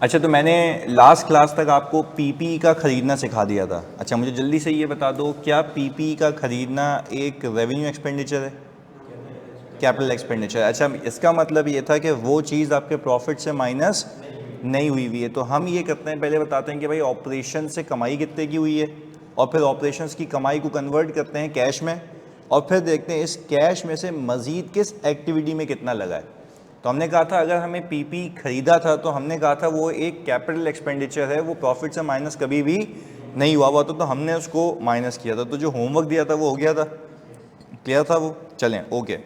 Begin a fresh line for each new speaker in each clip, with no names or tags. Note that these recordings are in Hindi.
अच्छा, तो मैंने लास्ट क्लास तक आपको पीपी का ख़रीदना सिखा दिया था। अच्छा, मुझे जल्दी से ये बता दो, क्या पीपी का ख़रीदना एक रेवेन्यू एक्सपेंडिचर है? Capital expenditure. अच्छा, इसका मतलब ये था कि वो चीज़ आपके प्रॉफिट से माइनस नहीं हुई हुई है। तो हम ये करते हैं, पहले बताते हैं कि भाई ऑपरेशन से कमाई कितने की हुई है, और फिर ऑपरेशंस की कमाई को कन्वर्ट करते हैं कैश में, और फिर देखते हैं इस कैश में से मज़ीद किस एक्टिविटी में कितना लगा है। तो हमने कहा था अगर हमें पीपी खरीदा था तो हमने कहा था वो एक कैपिटल एक्सपेंडिचर है, वो प्रॉफिट से माइनस कभी भी नहीं हुआ था, तो हमने उसको माइनस किया था। तो जो होमवर्क दिया था वो हो गया था, क्लियर था वो। चलें, ओके।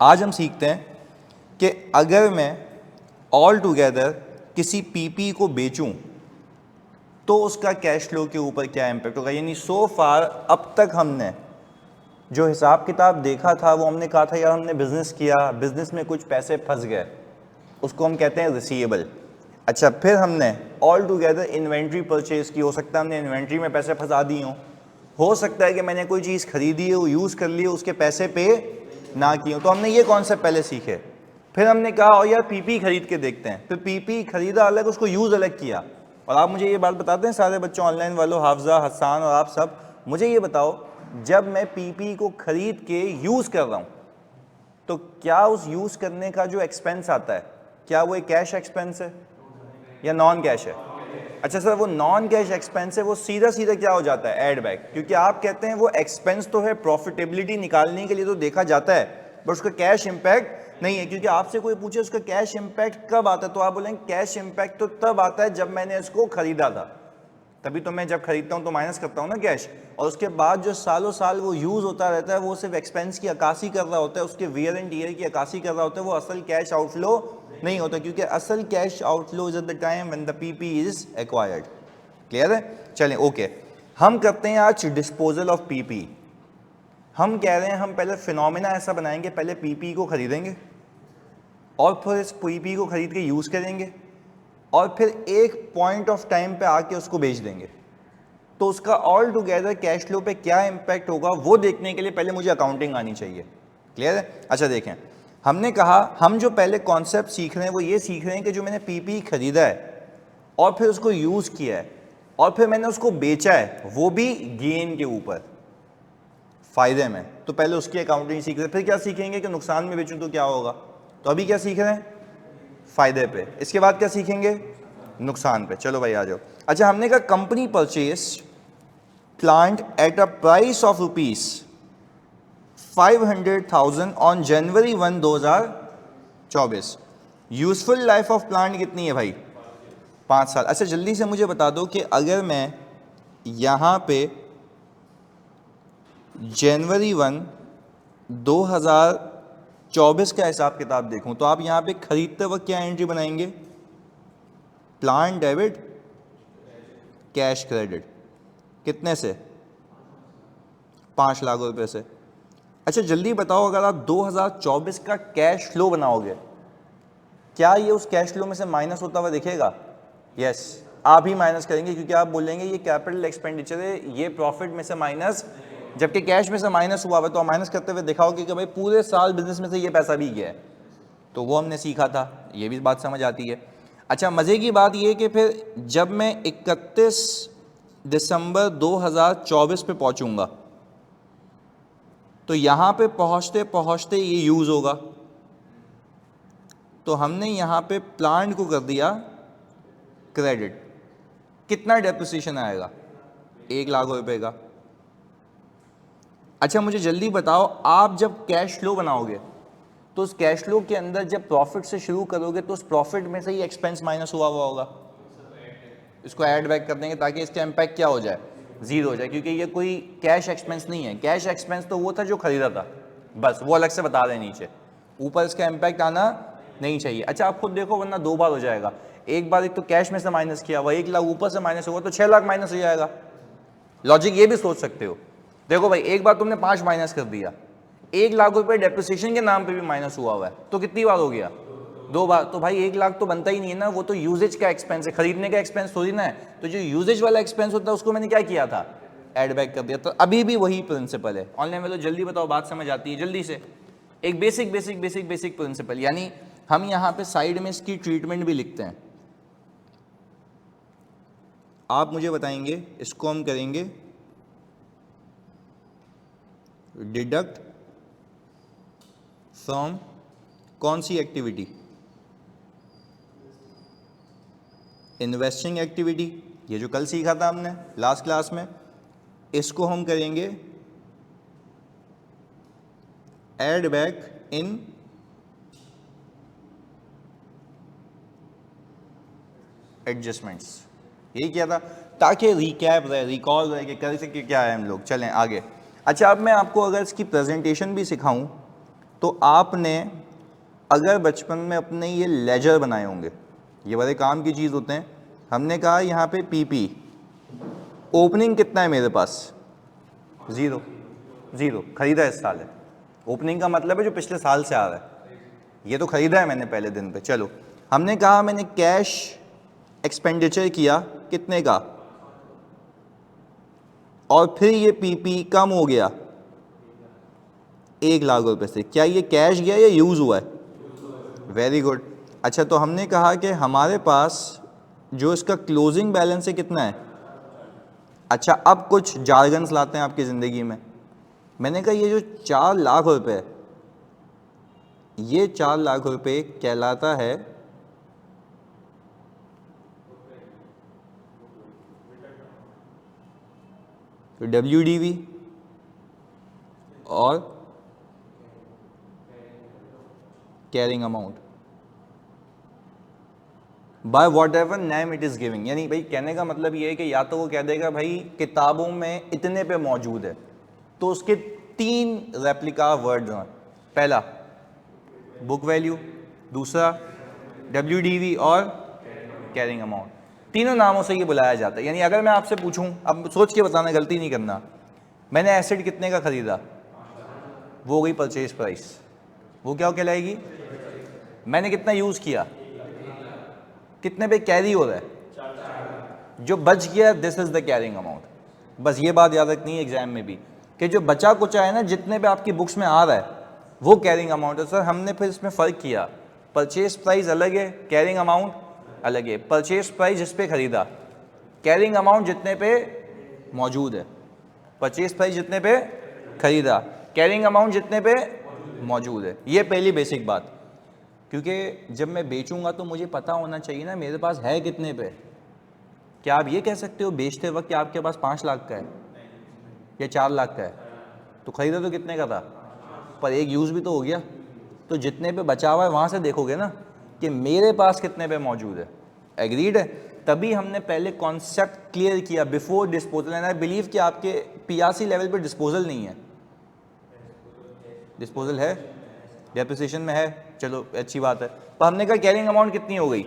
आज हम सीखते हैं कि अगर मैं ऑल टुगेदर किसी पीपी को बेचूं तो उसका कैश फ्लो के ऊपर क्या इम्पैक्ट होगा। यानी सो फार अब तक हमने जो हिसाब किताब देखा था वो हमने कहा था यार हमने बिजनेस किया, बिजनेस में कुछ पैसे फंस गए, उसको हम कहते हैं रिसीवेबल। अच्छा, फिर हमने ऑल टुगेदर इन्वेंट्री परचेज की, हो सकता है हमने इन्वेंट्री में पैसे फंसा दिए हों, हो सकता है कि मैंने कोई चीज़ खरीदी है वो यूज़ कर ली है, उसके पैसे पे ना किए हो। तो हमने ये कॉन्सेप्ट पहले सीखे। फिर हमने कहा और यार पीपी खरीद के देखते हैं, फिर पीपी खरीदा अलग, उसको यूज़ अलग किया। और आप मुझे ये बात बताते हैं सारे बच्चों ऑनलाइन वालों, हाफजा, हसान और आप सब, मुझे ये बताओ जब मैं पीपी को खरीद के यूज़ कर रहा हूँ तो क्या उस यूज़ करने का जो एक्सपेंस आता है, क्या वो एक कैश एक्सपेंस है या नॉन कैश है? अच्छा सर, वो नॉन कैश एक्सपेंस है, वो सीधा सीधा क्या हो जाता है, एड बैक। क्योंकि आप कहते हैं वो एक्सपेंस तो है, प्रॉफिटेबिलिटी निकालने के लिए तो देखा जाता है, बट उसका कैश इंपैक्ट नहीं है। क्योंकि आपसे कोई पूछे उसका कैश इंपैक्ट कब आता है तो आप बोलेंगे कैश इंपैक्ट तो तब आता है जब मैंने इसको खरीदा था, तभी तो मैं जब खरीदता हूँ तो माइनस करता हूँ ना कैश। और उसके बाद जो सालों साल वो यूज़ होता रहता है वो सिर्फ एक्सपेंस की अक्कासी कर रहा होता है, उसके वियर एंड टीयर की अक्कासी कर रहा होता है, वो असल कैश आउटफ्लो नहीं होता। क्योंकि असल cash outflow is at the time when the PP is acquired. Clear है? चलें, ओके। हम करते हैं आज डिस्पोजल ऑफ पीपी। हम कह रहे हैं हम पहले फिनोमिना ऐसा बनाएंगे, पहले पीपी को खरीदेंगे और फिर इस पीपी को खरीद के यूज़ करेंगे और फिर एक पॉइंट ऑफ टाइम पे आके उसको बेच देंगे। तो उसका ऑल टुगेदर कैश फ्लो पे क्या इंपैक्ट होगा वो देखने के लिए पहले मुझे अकाउंटिंग आनी चाहिए। क्लियर है? अच्छा देखें, हमने कहा हम जो पहले कॉन्सेप्ट सीख रहे हैं वो ये सीख रहे हैं कि जो मैंने पीपी खरीदा है और फिर उसको यूज़ किया है और फिर मैंने उसको बेचा है, वो भी गेन के ऊपर, फायदे में, तो पहले उसकी अकाउंटिंग सीख रहे हैं। फिर क्या सीखेंगे कि नुकसान में बेचूं तो क्या होगा। तो अभी क्या सीख रहे हैं, फायदे पे। इसके बाद क्या सीखेंगे, नुकसान पे। चलो भाई आ जाओ। अच्छा, हमने कहा company purchase plant at a price of rupees 500,000 on January 1, 2024। Useful life of plant कितनी है भाई, 5 साल। अच्छा जल्दी से मुझे बता दो कि अगर मैं यहाँ पे जनवरी 1, 2024 का हिसाब किताब देखूं तो आप यहाँ पे खरीदते वक्त क्या एंट्री बनाएंगे, प्लांट डेबिट कैश क्रेडिट, कितने से, 5 लाख रुपए से। अच्छा जल्दी बताओ, अगर आप 2024 का कैश फ्लो बनाओगे क्या ये उस कैश फ्लो में से माइनस होता हुआ दिखेगा? यस, आप ही माइनस करेंगे क्योंकि आप बोलेंगे ये कैपिटल एक्सपेंडिचर है, ये प्रॉफिट में से माइनस, जबकि कैश में से माइनस हुआ है तो आप माइनस करते हुए दिखाओगे कि भाई पूरे साल बिजनेस में से ये पैसा भी गया है। तो वो हमने सीखा था, ये भी बात समझ आती है। अच्छा मज़े की बात ये कि फिर जब मैं 31 दिसंबर 2024 पे पहुंचूंगा तो यहाँ पे पहुँचते पहुँचते ये यूज़ होगा, तो हमने यहाँ पे प्लांट को कर दिया क्रेडिट। कितना डेप्रिसिएशन आएगा, 1 लाख रुपए का। अच्छा मुझे जल्दी बताओ, आप जब कैश फ्लो बनाओगे तो उस कैश फ्लो के अंदर जब प्रॉफिट से शुरू करोगे तो उस प्रॉफिट में से ही एक्सपेंस माइनस हुआ होगा, इसको ऐड बैक कर देंगे ताकि इसका इम्पैक्ट क्या हो जाए, जीरो हो जाए। क्योंकि ये कोई कैश एक्सपेंस नहीं है, कैश एक्सपेंस तो वो था जो खरीदा था, बस वो अलग से बता दें नीचे, ऊपर इसका इम्पैक्ट आना नहीं चाहिए। अच्छा आप खुद देखो वरना 2 बार हो जाएगा, एक बार एक तो कैश में से माइनस किया हुआ 1 लाख ऊपर से माइनस हुआ तो 6 लाख माइनस हो जाएगा। लॉजिक ये भी सोच सकते हो, देखो भाई एक बार तुमने 5 माइनस कर दिया, 1 लाख रुपए डेप्रिसिएशन के नाम पे भी माइनस हुआ है तो कितनी बार हो गया, 2 बार। तो भाई 1 लाख तो बनता ही नहीं है ना, वो तो यूजेज का एक्सपेंस है, खरीदने का एक्सपेंस थोड़ी ना है। तो जो यूजेज वाला एक्सपेंस होता है उसको मैंने क्या किया था, एड बैक कर दिया। तो अभी भी वही प्रिंसिपल है। ऑनलाइन वालों जल्दी बताओ, बात समझ आती है जल्दी से। एक basic basic basic basic principle, यानी हम यहाँ पे साइड में इसकी ट्रीटमेंट भी लिखते हैं। आप मुझे बताएंगे इसको हम करेंगे डिडक्ट फ्रॉम कौन सी एक्टिविटी, इन्वेस्टिंग एक्टिविटी, ये जो कल सीखा था हमने लास्ट क्लास में, इसको हम करेंगे एड बैक इन एडजस्टमेंट्स। यही किया था ताकि रिकैप रहे, रिकॉल रहे कि कर सके क्या है हम लोग। चलें आगे। अच्छा, अब मैं आपको अगर इसकी प्रेजेंटेशन भी सिखाऊं तो आपने अगर बचपन में अपने ये लेजर बनाए होंगे, ये बड़े काम की चीज़ होते हैं। हमने कहा यहाँ पे पीपी ओपनिंग कितना है मेरे पास, ज़ीरो, ज़ीरो खरीदा इस साल है। ओपनिंग का मतलब है जो पिछले साल से आ रहा है, ये तो खरीदा है मैंने पहले दिन पे। चलो, हमने कहा मैंने कैश एक्सपेंडिचर किया कितने का, और फिर ये पीपी कम हो गया 1 लाख रुपए से। क्या ये कैश गया या यूज़ हुआ है? Very good. अच्छा, तो हमने कहा कि हमारे पास जो इसका क्लोजिंग बैलेंस है कितना है। अच्छा, अब कुछ जार्गन्स लाते हैं आपकी ज़िंदगी में। मैंने कहा ये जो 4 लाख रुपए है, ये 4 लाख रुपए कहलाता है WDV और carrying amount by what ever name it is giving. यानी भाई कहने का मतलब ये है कि या तो वो कह देगा भाई किताबों में इतने पे मौजूद है, तो उसके 3 रेप्लिका वर्ड्स हैं। पहला बुक वैल्यू, दूसरा WDV और कैरिंग अमाउंट। तीनों नामों से ये बुलाया जाता है। यानी अगर मैं आपसे पूछूं, अब सोच के बताना, गलती नहीं करना, मैंने एसेट कितने का खरीदा, वो हो गई परचेज प्राइस, वो क्या कहलाएगी। मैंने कितना यूज़ किया, कितने पे कैरी हो रहा है, जो बच गया this is the carrying amount. बस ये बात याद रखनी है एग्जाम में भी कि जो बचा कुचा है ना, जितने पे आपकी बुक्स में आ रहा है वो कैरिंग अमाउंट है। सर हमने फिर इसमें फ़र्क किया, परचेज प्राइस अलग है, कैरिंग अमाउंट अलग है। परचेज प्राइस जिस पे खरीदा, कैरिंग अमाउंट जितने पे मौजूद है। परचेज प्राइस जितने पे खरीदा, कैरिंग अमाउंट जितने पे मौजूद है। ये पहली बेसिक बात, क्योंकि जब मैं बेचूंगा तो मुझे पता होना चाहिए ना मेरे पास है कितने पे। क्या आप ये कह सकते हो बेचते वक्त कि आपके पास 5 लाख का है या 4 लाख का है? तो खरीदा तो कितने का था, पर एक यूज़ भी तो हो गया। तो जितने पे बचा हुआ है वहाँ से देखोगे ना कि मेरे पास कितने पे मौजूद है। एग्रीड है? तभी हमने पहले कॉन्सेप्ट क्लियर किया before disposal. And I believe कि आपके PRC लेवल पे डिस्पोजल नहीं है। डिस्पोजल है, डेप्रिसिएशन में है, चलो अच्छी बात है। पर हमने कहा कैरिंग अमाउंट कितनी हो गई,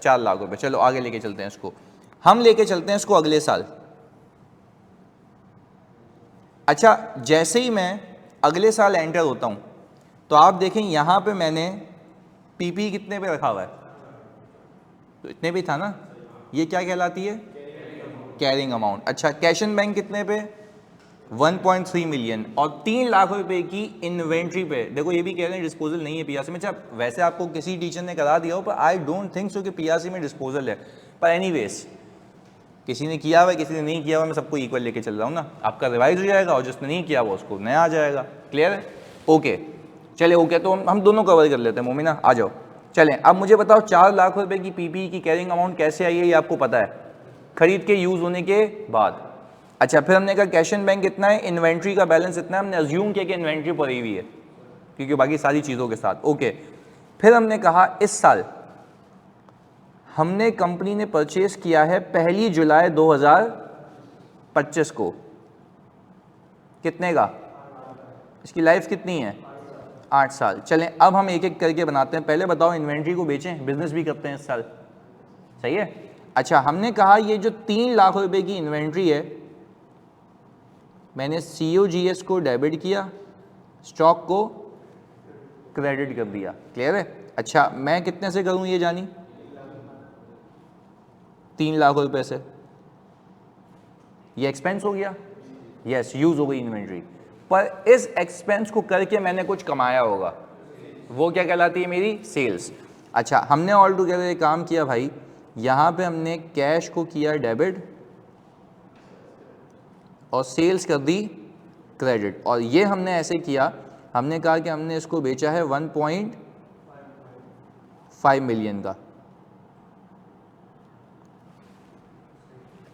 4 लाख रुपए। चलो आगे लेके चलते हैं इसको, हम लेके चलते हैं इसको अगले साल। अच्छा, जैसे ही मैं अगले साल एंटर होता हूं तो आप देखें यहां पे मैंने पीपी कितने पे रखा हुआ है, तो इतने पे था ना, ये क्या कहलाती है, कैरिंग अमाउंट। अच्छा, कैश एंड बैंक कितने पे, 1.3 मिलियन और 3 लाख रुपए की इन्वेंट्री पे। देखो ये भी कह रहे हैं डिस्पोजल नहीं है PRC में। अच्छा, वैसे आपको किसी टीचर ने करा दिया हो, पर आई डोंट थिंक सो कि PRC में डिस्पोजल है। पर एनीवेज, किसी ने किया हुआ है किसी ने नहीं किया हुआ, मैं सबको इक्वल लेके चल रहा हूँ ना। आपका रिवाइज हो जाएगा और जिसने नहीं किया हुआ उसको नया आ जाएगा। क्लियर है? ओके, चले ओके, तो हम दोनों कवर कर लेते हैं। मोमिना आ जाओ। चलें, अब मुझे बताओ 4 लाख रुपए की पीपी की कैरिंग अमाउंट कैसे आई है, ये आपको पता है, खरीद के यूज़ होने के बाद। अच्छा, फिर हमने कहा कैश एंड बैंक कितना है, इन्वेंट्री का बैलेंस इतना है। हमने अज्यूम किया कि इन्वेंट्री पड़ी हुई है क्योंकि बाकी सारी चीज़ों के साथ। ओके, फिर हमने कहा इस साल हमने कंपनी ने परचेज किया है 1 जुलाई 2025 को, कितने का, इसकी लाइफ कितनी है, 8 साल। चलें अब हम एक एक करके बनाते हैं। पहले बताओ इन्वेंट्री को बेचें, बिजनेस भी करते हैं इस साल, सही है। अच्छा, हमने कहा ये जो 3 लाख रुपए की इन्वेंट्री है, मैंने COGS को डेबिट किया, स्टॉक को क्रेडिट कर दिया। क्लियर है? अच्छा, मैं कितने से करूं ये जानी, 3 लाख रुपए से। ये एक्सपेंस हो गया, यस, यूज हो गई इन्वेंट्री। पर इस एक्सपेंस को करके मैंने कुछ कमाया होगा, वो क्या कहलाती है, मेरी सेल्स। अच्छा, हमने ऑल टुगेदर एक काम किया भाई, यहाँ पे हमने कैश को किया डेबिट और सेल्स कर दी क्रेडिट, और ये हमने ऐसे किया, हमने कहा कि हमने इसको बेचा है 1.5 मिलियन का।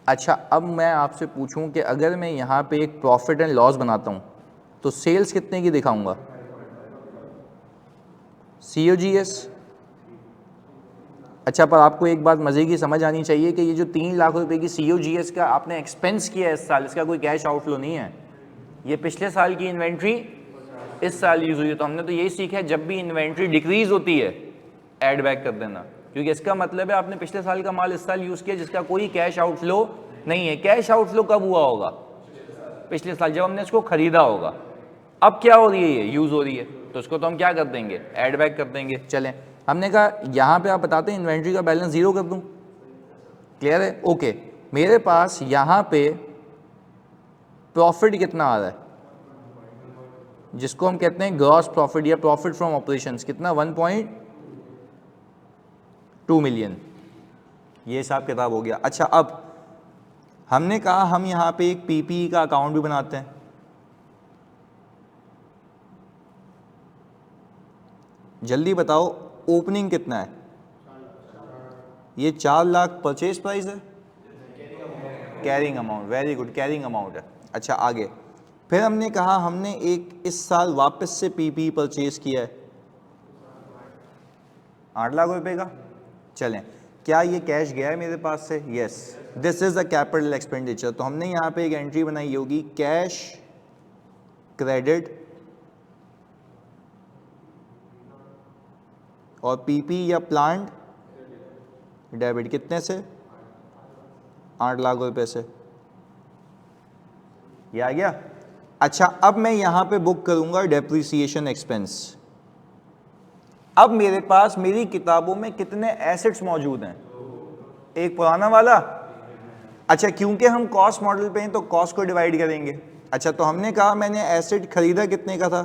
अच्छा, अब मैं आपसे पूछूं कि अगर मैं यहाँ पे एक प्रॉफिट एंड लॉस बनाता हूँ तो सेल्स कितने की दिखाऊंगा? COGS। अच्छा, पर आपको एक बात मज़े की समझ आनी चाहिए कि ये जो 3 लाख रुपए की COGS का आपने एक्सपेंस किया है इस साल, इसका कोई कैश आउटफ्लो नहीं है। ये पिछले साल की इन्वेंट्री इस साल यूज़ हुई है। तो हमने तो यही सीखा है, जब भी इन्वेंट्री डिक्रीज होती है ऐड बैक कर देना, क्योंकि इसका मतलब है आपने पिछले साल का माल इस साल यूज़ किया जिसका कोई कैश आउटफ्लो नहीं है। कैश आउटफ्लो कब हुआ होगा? पिछले साल, जब हमने इसको खरीदा होगा। अब क्या हो रही है? ये यूज़ हो रही है, तो इसको तो हम क्या कर देंगे? ऐड बैक कर देंगे। चलें, हमने कहा यहाँ पे आप बताते हैं इन्वेंट्री का बैलेंस 0 कर दूँ, क्लियर है? ओके, मेरे पास यहाँ पे प्रॉफिट कितना आ रहा है, जिसको हम कहते हैं ग्रॉस प्रॉफिट या प्रॉफिट फ्रॉम ऑपरेशंस, कितना? 1.2 मिलियन। ये हिसाब किताब हो गया। अच्छा, अब हमने कहा हम यहाँ पे एक PPE का अकाउंट भी बनाते हैं। जल्दी बताओ, ओपनिंग कितना है? ये 4 लाख परचेज प्राइस है, carrying amount, very good, carrying amount है। अच्छा, आगे फिर हमने कहा हमने एक इस साल वापस से PPE परचेज किया है 8 लाख रुपए का। चलें, क्या ये कैश गया है मेरे पास से? Yes, this is a capital expenditure. तो हमने यहाँ पे एक एंट्री बनाई होगी, कैश क्रेडिट और PPE या प्लांट डेबिट, कितने से? 8 लाख रुपए से। ये आ गया। अच्छा, अब मैं यहां पे बुक करूंगा डेप्रिसिएशन एक्सपेंस। अब मेरे पास मेरी किताबों में कितने एसेट्स मौजूद हैं? एक पुराना वाला। अच्छा, क्योंकि हम कॉस्ट मॉडल पे हैं तो कॉस्ट को डिवाइड करेंगे। अच्छा, तो हमने कहा मैंने एसेट खरीदा कितने का था?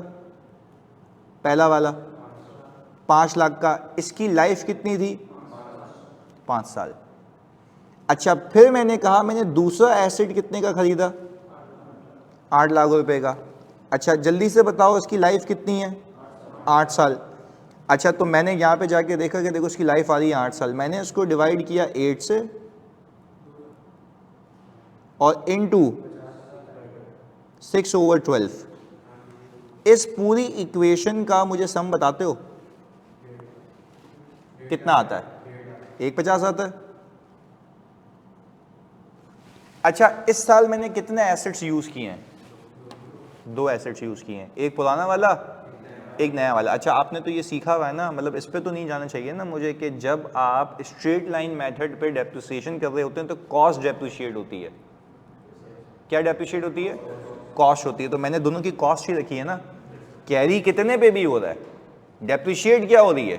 पहला वाला 5 लाख का। इसकी लाइफ कितनी थी? 5 साल। अच्छा, फिर मैंने कहा मैंने दूसरा एसेट कितने का खरीदा? 8 लाख रुपए का। अच्छा, जल्दी से बताओ इसकी लाइफ कितनी है? 8 साल। अच्छा, तो मैंने यहाँ पे जाके देखा कि देखो इसकी लाइफ आ रही है 8 साल। मैंने इसको डिवाइड किया 8 से और इनटू 6/12। इस पूरी इक्वेशन का मुझे सम बताते हो कितना आता है? 150 आता है। अच्छा, इस साल मैंने कितने एसेट्स यूज किए हैं? 2 एसेट्स यूज किए हैं, एक पुराना वाला, एक नया वाला। अच्छा, आपने तो ये सीखा हुआ है ना, मतलब इस पे तो नहीं जाना चाहिए ना मुझे, कि जब आप स्ट्रेट लाइन मेथड पे डेप्रिसिएशन कर रहे होते हैं तो कॉस्ट डेप्रिशिएट होती है। क्या डेप्रिशिएट होती है? कॉस्ट होती है। तो मैंने दोनों की कॉस्ट ही रखी है ना। कैरी कितने पे भी हो रहा है, डेप्रिशिएट क्या हो रही है?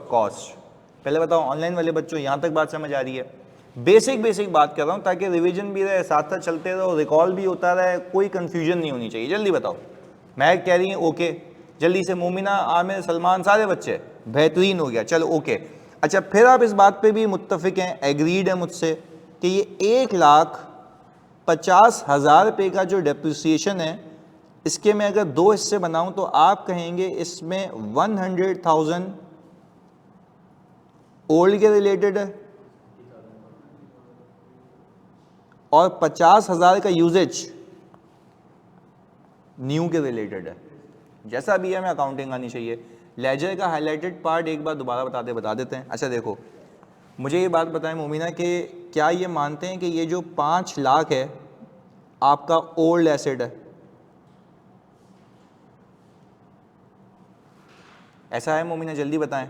कॉस्ट। पहले बताओ ऑनलाइन वाले बच्चों, यहाँ तक बात समझ आ रही है? बेसिक बात कर रहा हूँ ताकि रिवीजन भी रहे, साथ साथ चलते रहो, रिकॉल भी होता रहे, कोई कंफ्यूजन नहीं होनी चाहिए। जल्दी बताओ। महक कह रही है ओके, जल्दी से। मोमिना, आमिर, सलमान, सारे बच्चे बेहतरीन हो गया, चलो ओके। अच्छा, फिर आप इस बात पे भी मुत्तफिक हैं, एग्रीड है मुझसे कि ये 1,50,000 रुपये का जो डेप्रिसिएशन है, इसके मैं अगर 2 हिस्से बनाऊं तो आप कहेंगे इसमें 100,000 ओल्ड के रिलेटेड है और 50,000 का यूजेज न्यू के रिलेटेड है। जैसा भी है, हमें अकाउंटिंग आनी चाहिए। लेजर का हाईलाइटेड पार्ट एक बार दोबारा बता देते हैं। अच्छा देखो, मुझे ये बात बताएं मोमिना कि क्या ये मानते हैं कि ये जो 5 लाख है आपका ओल्ड एसेट है? ऐसा है मोमिना? जल्दी बताएं।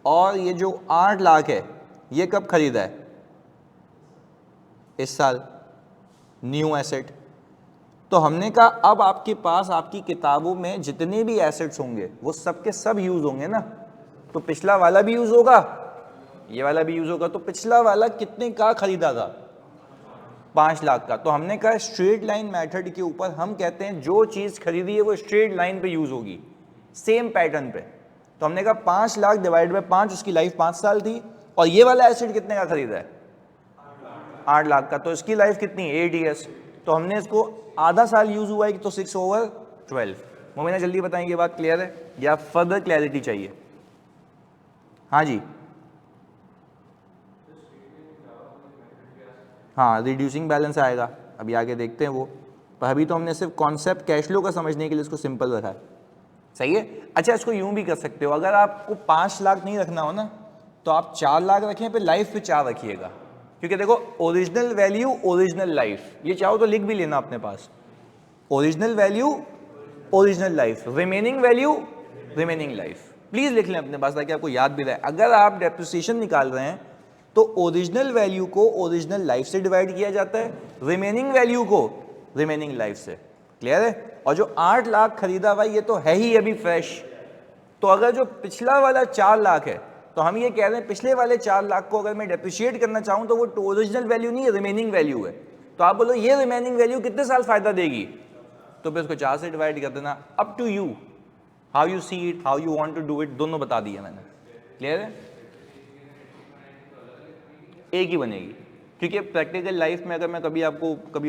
और ये जो 8 लाख है ये कब खरीदा है? इस साल, न्यू एसेट। तो हमने कहा अब आपके पास आपकी किताबों में जितने भी एसेट्स होंगे वो सब के सब यूज होंगे ना। तो पिछला वाला भी यूज होगा, ये वाला भी यूज होगा। तो पिछला वाला कितने का खरीदा था? 5 लाख का। तो हमने कहा स्ट्रेट लाइन मेथड के ऊपर हम कहते हैं जो चीज खरीदी है वो स्ट्रेट लाइन पे यूज होगी, सेम पैटर्न पे। तो हमने कहा 5 लाख डिवाइड बाय 5, उसकी लाइफ 5 साल थी। और ये वाला एसेट कितने का खरीदा है? 8 लाख का। तो इसकी लाइफ कितनी है? 8 ईयर्स। तो हमने इसको आधा साल यूज हुआ है तो 6/12। मोमिना जल्दी बताएंगे, बात क्लियर है या फर्दर क्लैरिटी चाहिए? हाँ जी, हाँ रिड्यूसिंग बैलेंस आएगा, अभी आगे देखते हैं वो, पर अभी तो हमने सिर्फ कॉन्सेप्ट कैश फ्लो का समझने के लिए इसको सिंपल रखा है। सही है। अच्छा, इसको यूं भी कर सकते हो, अगर आपको 5 लाख नहीं रखना हो ना तो आप 4 लाख रखें, फिर लाइफ पे 4 रखिएगा, क्योंकि देखो ओरिजिनल वैल्यू ओरिजिनल लाइफ, ये चाहो तो लिख भी लेना अपने पास, original value original life, remaining value remaining life. Please लिख लें अपने पास ताकि आपको याद भी रहे। अगर आप डेप्रिसिएशन निकाल रहे हैं तो ओरिजिनल वैल्यू को ओरिजिनल लाइफ से डिवाइड किया जाता है, रिमेनिंग वैल्यू को रिमेनिंग लाइफ से। क्लियर है। और जो 8 लाख खरीदा भाई ये तो है ही अभी फ्रेश, तो अगर जो पिछला वाला 4 लाख है तो हम ये कह रहे हैं पिछले वाले 4 लाख को अगर मैं डेप्रिशिएट करना चाहूं तो वो ओरिजिनल वैल्यू नहीं है, रिमेनिंग वैल्यू है। तो आप बोलो ये रिमेनिंग वैल्यू कितने साल फायदा देगी, तो फिर उसको 4 से डिवाइड कर देना। Up to you, how you see it, how you want to do it, दोनों बता दिया मैंने। क्लियर है। एक ही बनेगी, क्योंकि प्रैक्टिकल लाइफ में अगर मैं कभी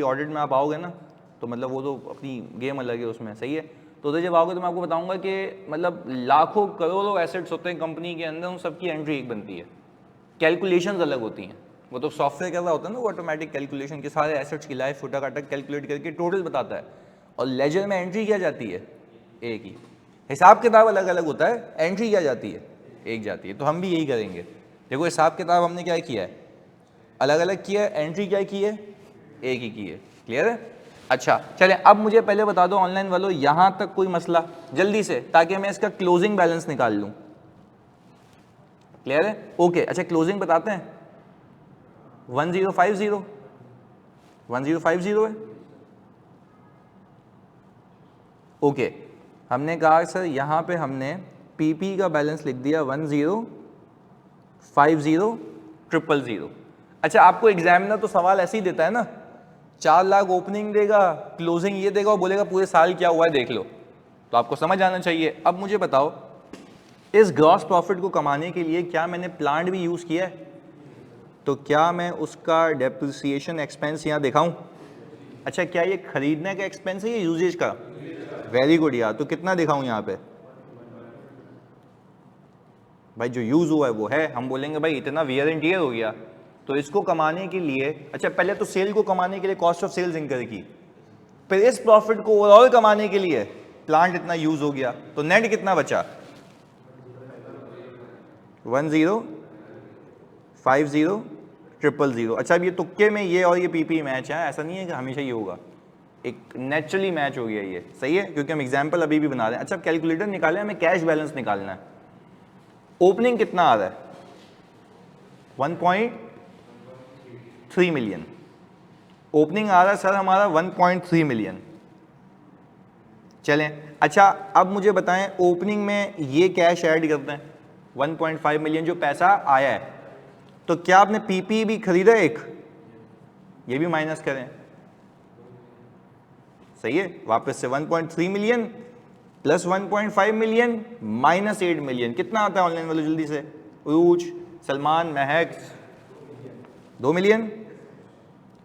ऑडिट में आप आओगे ना तो मतलब वो तो अपनी गेम अलग है उसमें। सही है। तो उधर जब आओगे तो मैं आपको बताऊंगा कि मतलब लाखों करोड़ों एसेट्स होते हैं कंपनी के अंदर, उन सबकी एंट्री एक बनती है, कैलकुलेशंस अलग होती हैं। वो तो सॉफ्टवेयर कर रहा होता है ना, वो ऑटोमेटिक कैलकुलेशन के सारे एसेट्स की लाइफ फटाफट कैलकुलेट करके टोटल बताता है, और लेजर में एंट्री क्या जाती है? एक ही। हिसाब किताब अलग अलग होता है, एंट्री क्या जाती है? एक जाती है। तो हम भी यही करेंगे। देखो हिसाब किताब हमने क्या किया है? अलग अलग किया है, एंट्री क्या की है? एक ही की है। क्लियर है। अच्छा चलें, अब मुझे पहले बता दो ऑनलाइन वालों, यहां तक कोई मसला जल्दी से, ताकि मैं इसका क्लोजिंग बैलेंस निकाल लूं। क्लियर है। ओके। अच्छा क्लोजिंग बताते हैं। 1050 है। ओके, हमने कहा सर यहां पे हमने पीपी का बैलेंस लिख दिया 1050,000,000। अच्छा, आपको एग्जामिनर तो सवाल ऐसे ही देता है ना, 4 लाख ओपनिंग देगा, क्लोजिंग ये देगा और बोलेगा पूरे साल क्या हुआ है देख लो, तो आपको समझ आना चाहिए। अब मुझे बताओ, इस ग्रॉस प्रॉफिट को कमाने के लिए क्या मैंने प्लांट भी यूज किया है? तो क्या मैं उसका डेप्रिसिएशन एक्सपेंस यहाँ दिखाऊं? अच्छा, क्या ये खरीदने का एक्सपेंस है या यूजेज का? वेरी गुड यार। तो कितना दिखाऊं यहाँ पे? भाई जो यूज हुआ है वो है, हम बोलेंगे भाई इतना वियर एंड टियर हो गया, तो इसको कमाने के लिए, अच्छा पहले तो सेल को कमाने के लिए कॉस्ट ऑफ सेल्स इनकर की, फिर इस प्रॉफिट को ओवरऑल कमाने के लिए प्लांट इतना यूज हो गया, तो नेट कितना बचा? 1050,000,000। अच्छा, अब ये तुक्के में ये और ये पीपी मैच है, ऐसा नहीं है कि हमेशा ये होगा, एक नेचुरली मैच हो गया ये। सही है, क्योंकि हम एग्जाम्पल अभी भी बना रहे हैं। अच्छा, कैलकुलेटर निकाले, हमें कैश बैलेंस निकालना है। ओपनिंग कितना आ रहा है? 1.3 मिलियन ओपनिंग आ रहा है सर हमारा, 1.3 मिलियन। चलें, अच्छा अब मुझे बताएं, ओपनिंग में ये कैश ऐड करते हैं 1.5 मिलियन जो पैसा आया है, तो क्या आपने पीपी भी खरीदा एक? ये भी माइनस करें। सही है, वापस से 1.3 million plus 1.5 million minus 8 million, कितना आता है ऑनलाइन वाले जल्दी से? उरूज, सलमान, महक, 2 मिलियन।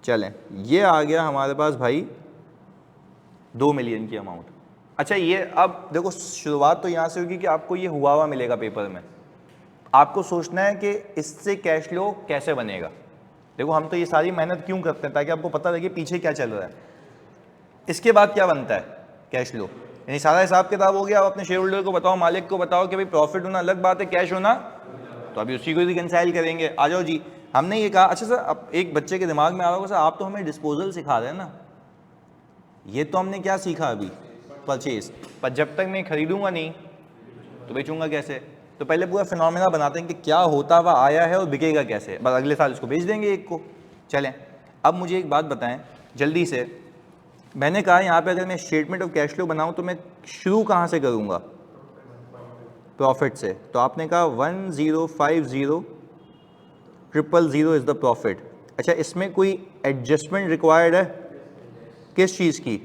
चलें, ये आ गया हमारे पास भाई 2 मिलियन की अमाउंट। अच्छा, ये अब देखो शुरुआत तो यहाँ से होगी कि आपको ये हुआ मिलेगा पेपर में, आपको सोचना है कि इससे कैश फ्लो कैसे बनेगा। देखो हम तो ये सारी मेहनत क्यों करते हैं, ताकि आपको पता लगे पीछे क्या चल रहा है। इसके बाद क्या बनता है? कैश फ्लो, यानी सारा हिसाब किताब हो गया। अब अपने शेयर होल्डर को बताओ, मालिक को बताओ कि भाई प्रॉफिट होना अलग बात है, कैश होना, तो अभी उसी को रिकंसाइल करेंगे। आ जाओ जी। हमने ये कहा, अच्छा सर अब एक बच्चे के दिमाग में आ रहा होगा, सर आप तो हमें डिस्पोजल सिखा रहे हैं ना, ये तो हमने क्या सीखा अभी? परचेज। पर जब तक मैं खरीदूंगा नहीं तो बेचूंगा कैसे? तो पहले पूरा फिनोमेना बनाते हैं कि क्या होता हुआ आया है और बिकेगा कैसे, बस अगले साल इसको बेच देंगे एक को। चलें, अब मुझे एक बात बताएं जल्दी से, मैंने कहा यहाँ पे अगर मैं स्टेटमेंट ऑफ कैश फ्लो बनाऊँ तो मैं शुरू कहाँ से करूँगा? प्रॉफिट से। तो आपने कहा 1050,000,000 इज़ द प्रॉफिट। अच्छा, इसमें कोई एडजस्टमेंट रिक्वायर्ड है? किस चीज़ की?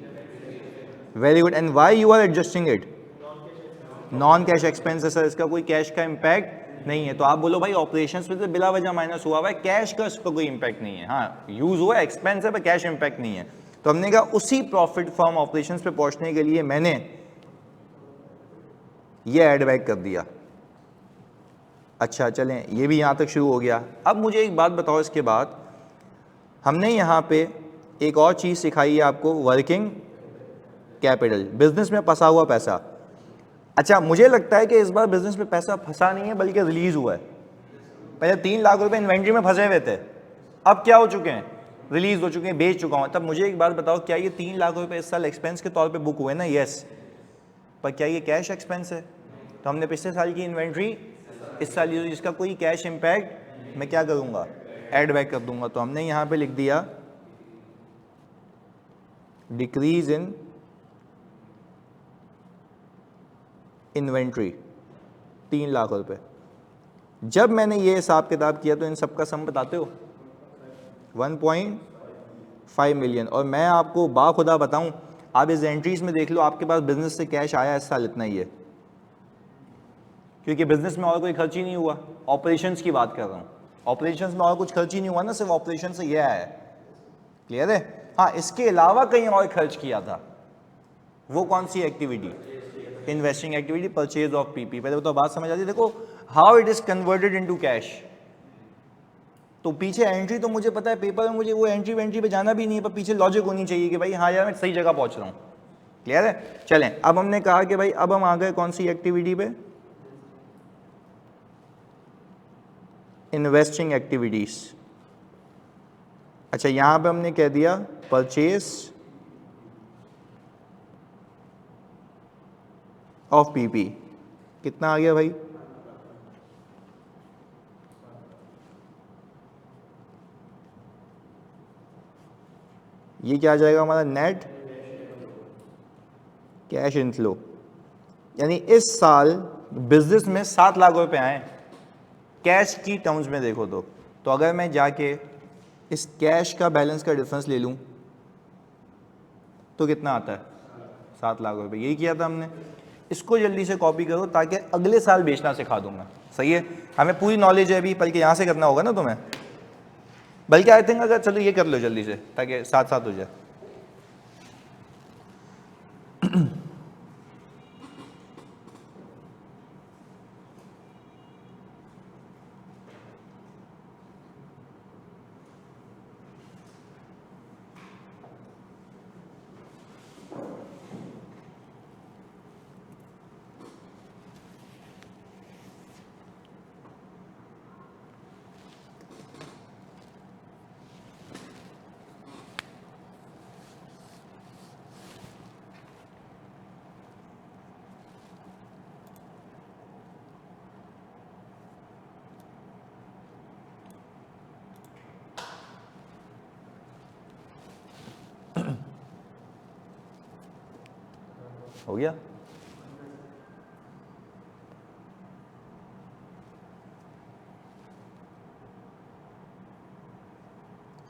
Very good. And why you are adjusting it? Non cash expense है सर, इसका कोई कैश का इम्पैक्ट नहीं है, तो आप बोलो भाई ऑपरेशंस में तो बिला वजह माइनस हुआ है, कैश का उस पर कोई इंपैक्ट नहीं है। हाँ यूज हुआ है, एक्सपेंस है, पर कैश इंपैक्ट नहीं है। तो हमने कहा उसी प्रॉफिट फ्रॉम ऑपरेशंस पे पहुंचने के लिए मैंने ये ऐड बैक कर दिया। अच्छा चलें, ये भी यहाँ तक शुरू हो गया। अब मुझे एक बात बताओ, इसके बाद हमने यहाँ पे एक और चीज़ सिखाई है आपको, वर्किंग कैपिटल, बिजनेस में फंसा हुआ पैसा। अच्छा मुझे लगता है कि इस बार बिजनेस में पैसा फंसा नहीं है बल्कि रिलीज हुआ है। पहले 3 लाख रुपए इन्वेंट्री में फंसे हुए थे, अब क्या हो चुके हैं, रिलीज हो चुके हैं, बेच चुका हूं। तब मुझे एक बात बताओ, क्या ये 3 लाख रुपए इस साल एक्सपेंस के तौर पे बुक हुए ना? यस, पर क्या ये कैश एक्सपेंस है? तो हमने पिछले साल की इन्वेंट्री इस साल यूज, इसका कोई कैश इंपैक्ट मैं क्या करूंगा, ऐड बैक कर दूंगा। तो हमने यहां पे लिख दिया डिक्रीज इन इन्वेंट्री 3 लाख रुपए। जब मैंने ये हिसाब किताब किया तो इन सबका सम बताते हो 1.5 मिलियन। और मैं आपको बाखुदा बताऊं, आप इस एंट्रीज में देख लो, आपके पास बिजनेस से कैश आया इस साल इतना ही है, क्योंकि बिजनेस में और कोई खर्च ही नहीं हुआ। ऑपरेशंस की बात कर रहा हूँ, ऑपरेशंस में और कुछ खर्च ही नहीं हुआ ना, सिर्फ ऑपरेशन से ये आया है। क्लियर है? हाँ, इसके अलावा कहीं और खर्च किया था, वो कौन सी activity? Investing activity, purchase of PP. पहले तो बात समझ आती, देखो how it is converted into cash. तो पीछे एंट्री तो मुझे पता है, पेपर में मुझे वो एंट्री पे जाना भी नहीं है, पर पीछे लॉजिक होनी चाहिए कि भाई हाँ यार मैं सही जगह पहुंच रहा हूँ। क्लियर है? चलें, अब हमने कहा कि भाई अब हम आ गए कौन सी एक्टिविटी पे, इन्वेस्टिंग एक्टिविटीज। अच्छा यहां पे हमने कह दिया परचेज ऑफ पीपी। कितना आ गया भाई? ये क्या आ जाएगा हमारा, नेट कैश इनफ्लो। यानी इस साल बिजनेस में 7 लाख रुपए आए कैश की टर्म्स में देखो तो अगर मैं जाके इस कैश का बैलेंस का डिफरेंस ले लूं तो कितना आता है? 7 लाख रुपए। यही किया था हमने। इसको जल्दी से कॉपी करो ताकि अगले साल बेचना सिखा दूं मैं। सही है? हमें पूरी नॉलेज है अभी, बल्कि यहाँ से करना होगा ना तुम्हें, बल्कि आई थिंक अगर चलो ये कर लो जल्दी से ताकि साथ साथ हो जाए। हो गया?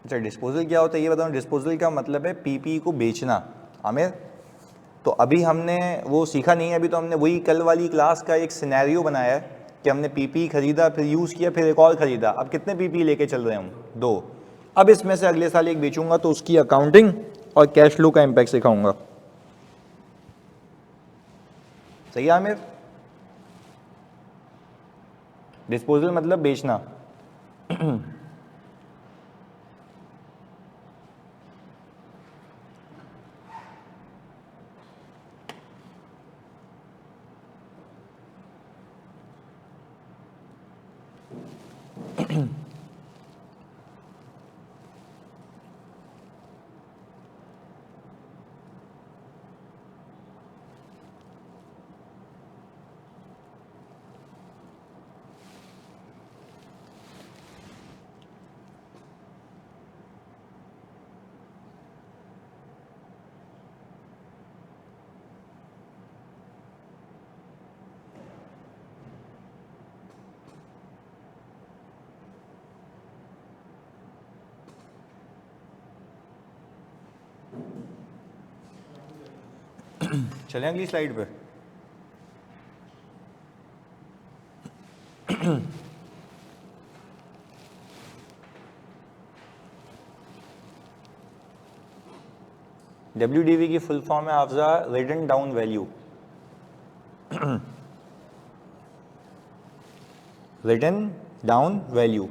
अच्छा डिस्पोजल क्या होता है ये बताओ। डिस्पोजल का मतलब है पीपी को बेचना। आमिर, तो अभी हमने वो सीखा नहीं है, अभी तो हमने वही कल वाली क्लास का एक सिनेरियो बनाया है कि हमने पीपी खरीदा, फिर यूज़ किया, फिर एक और ख़रीदा। अब कितने पीपी लेके चल रहे हैं हम? 2। अब इसमें से अगले साल एक बेचूंगा तो उसकी अकाउंटिंग और कैश फ्लो का इम्पैक्ट सिखाऊंगा। सही है आमिर? डिस्पोजल मतलब बेचना। चलें अगली स्लाइड पे। WDV की फुल फॉर्म है हाफजा written down value, written down value.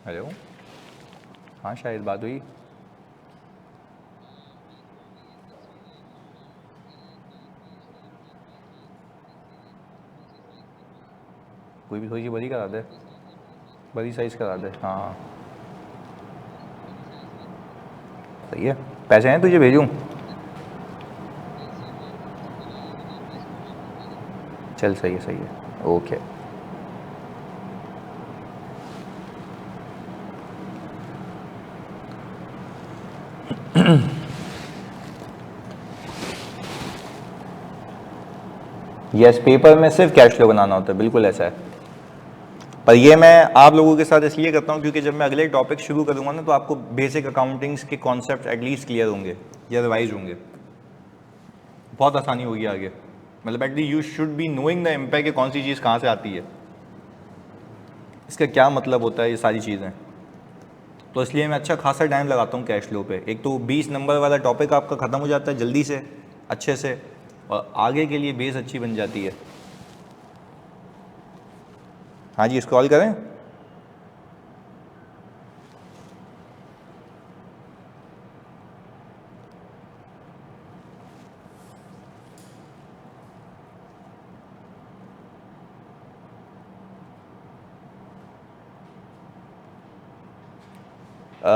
Hello, हाँ शायद बात हुई। कोई भी थोड़ी सी बड़ी करा दे, बड़ी साइज़ करा दे। हाँ सही है, पैसे हैं तुझे भेजूँ? चल सही है, सही है, ओके। यस, पेपर में सिर्फ कैश फ्लो बनाना होता है, बिल्कुल ऐसा है। पर ये मैं आप लोगों के साथ इसलिए करता हूँ क्योंकि जब मैं अगले टॉपिक शुरू करूँगा ना तो आपको बेसिक अकाउंटिंग्स के कॉन्सेप्ट एटलीस्ट क्लियर होंगे या रिवाइज होंगे, बहुत आसानी होगी आगे। मतलब at least you should be knowing the impact कि कौन सी चीज़ कहाँ से आती है, इसका क्या मतलब होता है, ये सारी चीज़ें। तो इसलिए मैं अच्छा खासा टाइम लगाता हूँ कैश फ्लो पे। एक तो 20 नंबर वाला टॉपिक आपका ख़त्म हो जाता है जल्दी से, अच्छे से, और आगे के लिए बेस अच्छी बन जाती है। हाँ जी, स्क्रॉल करें।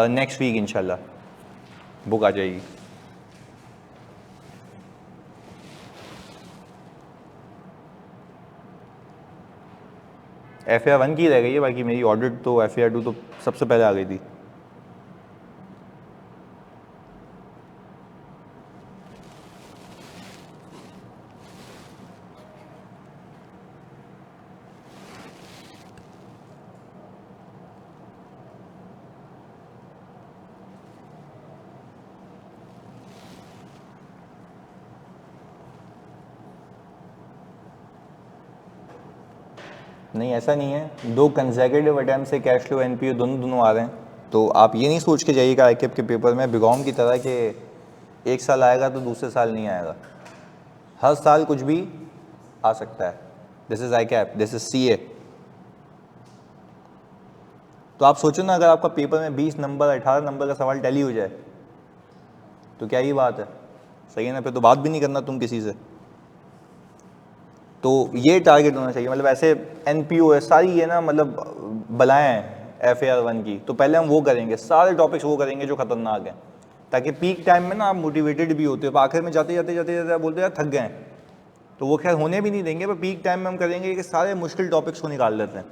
नेक्स्ट वीक इंशाल्लाह बुक आ जाएगी। FAR 1 की रह गई है, बाकी मेरी ऑडिट तो FAR 2 तो सबसे पहले आ गई थी। नहीं ऐसा नहीं है, 2 कंसेक्यूटिव अटैम्प्ट से कैश फ्लो NPO दोनों आ रहे हैं। तो आप ये नहीं सोच के जाइएगा ICAP के पेपर में बिगॉम की तरह कि एक साल आएगा तो दूसरे साल नहीं आएगा। हर साल कुछ भी आ सकता है। This is ICAP, this is CA। तो आप सोचो ना, अगर आपका पेपर में 20 नंबर 18 नंबर का सवाल टैली हो जाए तो क्या ही बात है, सही है ना? फिर तो बात भी नहीं करना तुम किसी से। तो ये टारगेट होना चाहिए। मतलब ऐसे NPO है सारी, ये ना मतलब बलाएं हैं FAR 1 की, तो पहले हम वो करेंगे, सारे टॉपिक्स वो करेंगे जो खतरनाक हैं, ताकि पीक टाइम में ना आप मोटिवेटेड भी होते हो, तो आखिर में जाते जाते जाते जाते बोलते यार थक गए हैं, तो वो खैर होने भी नहीं देंगे। पर पीक टाइम में हम करेंगे कि सारे मुश्किल टॉपिक्स को निकाल लेते हैं।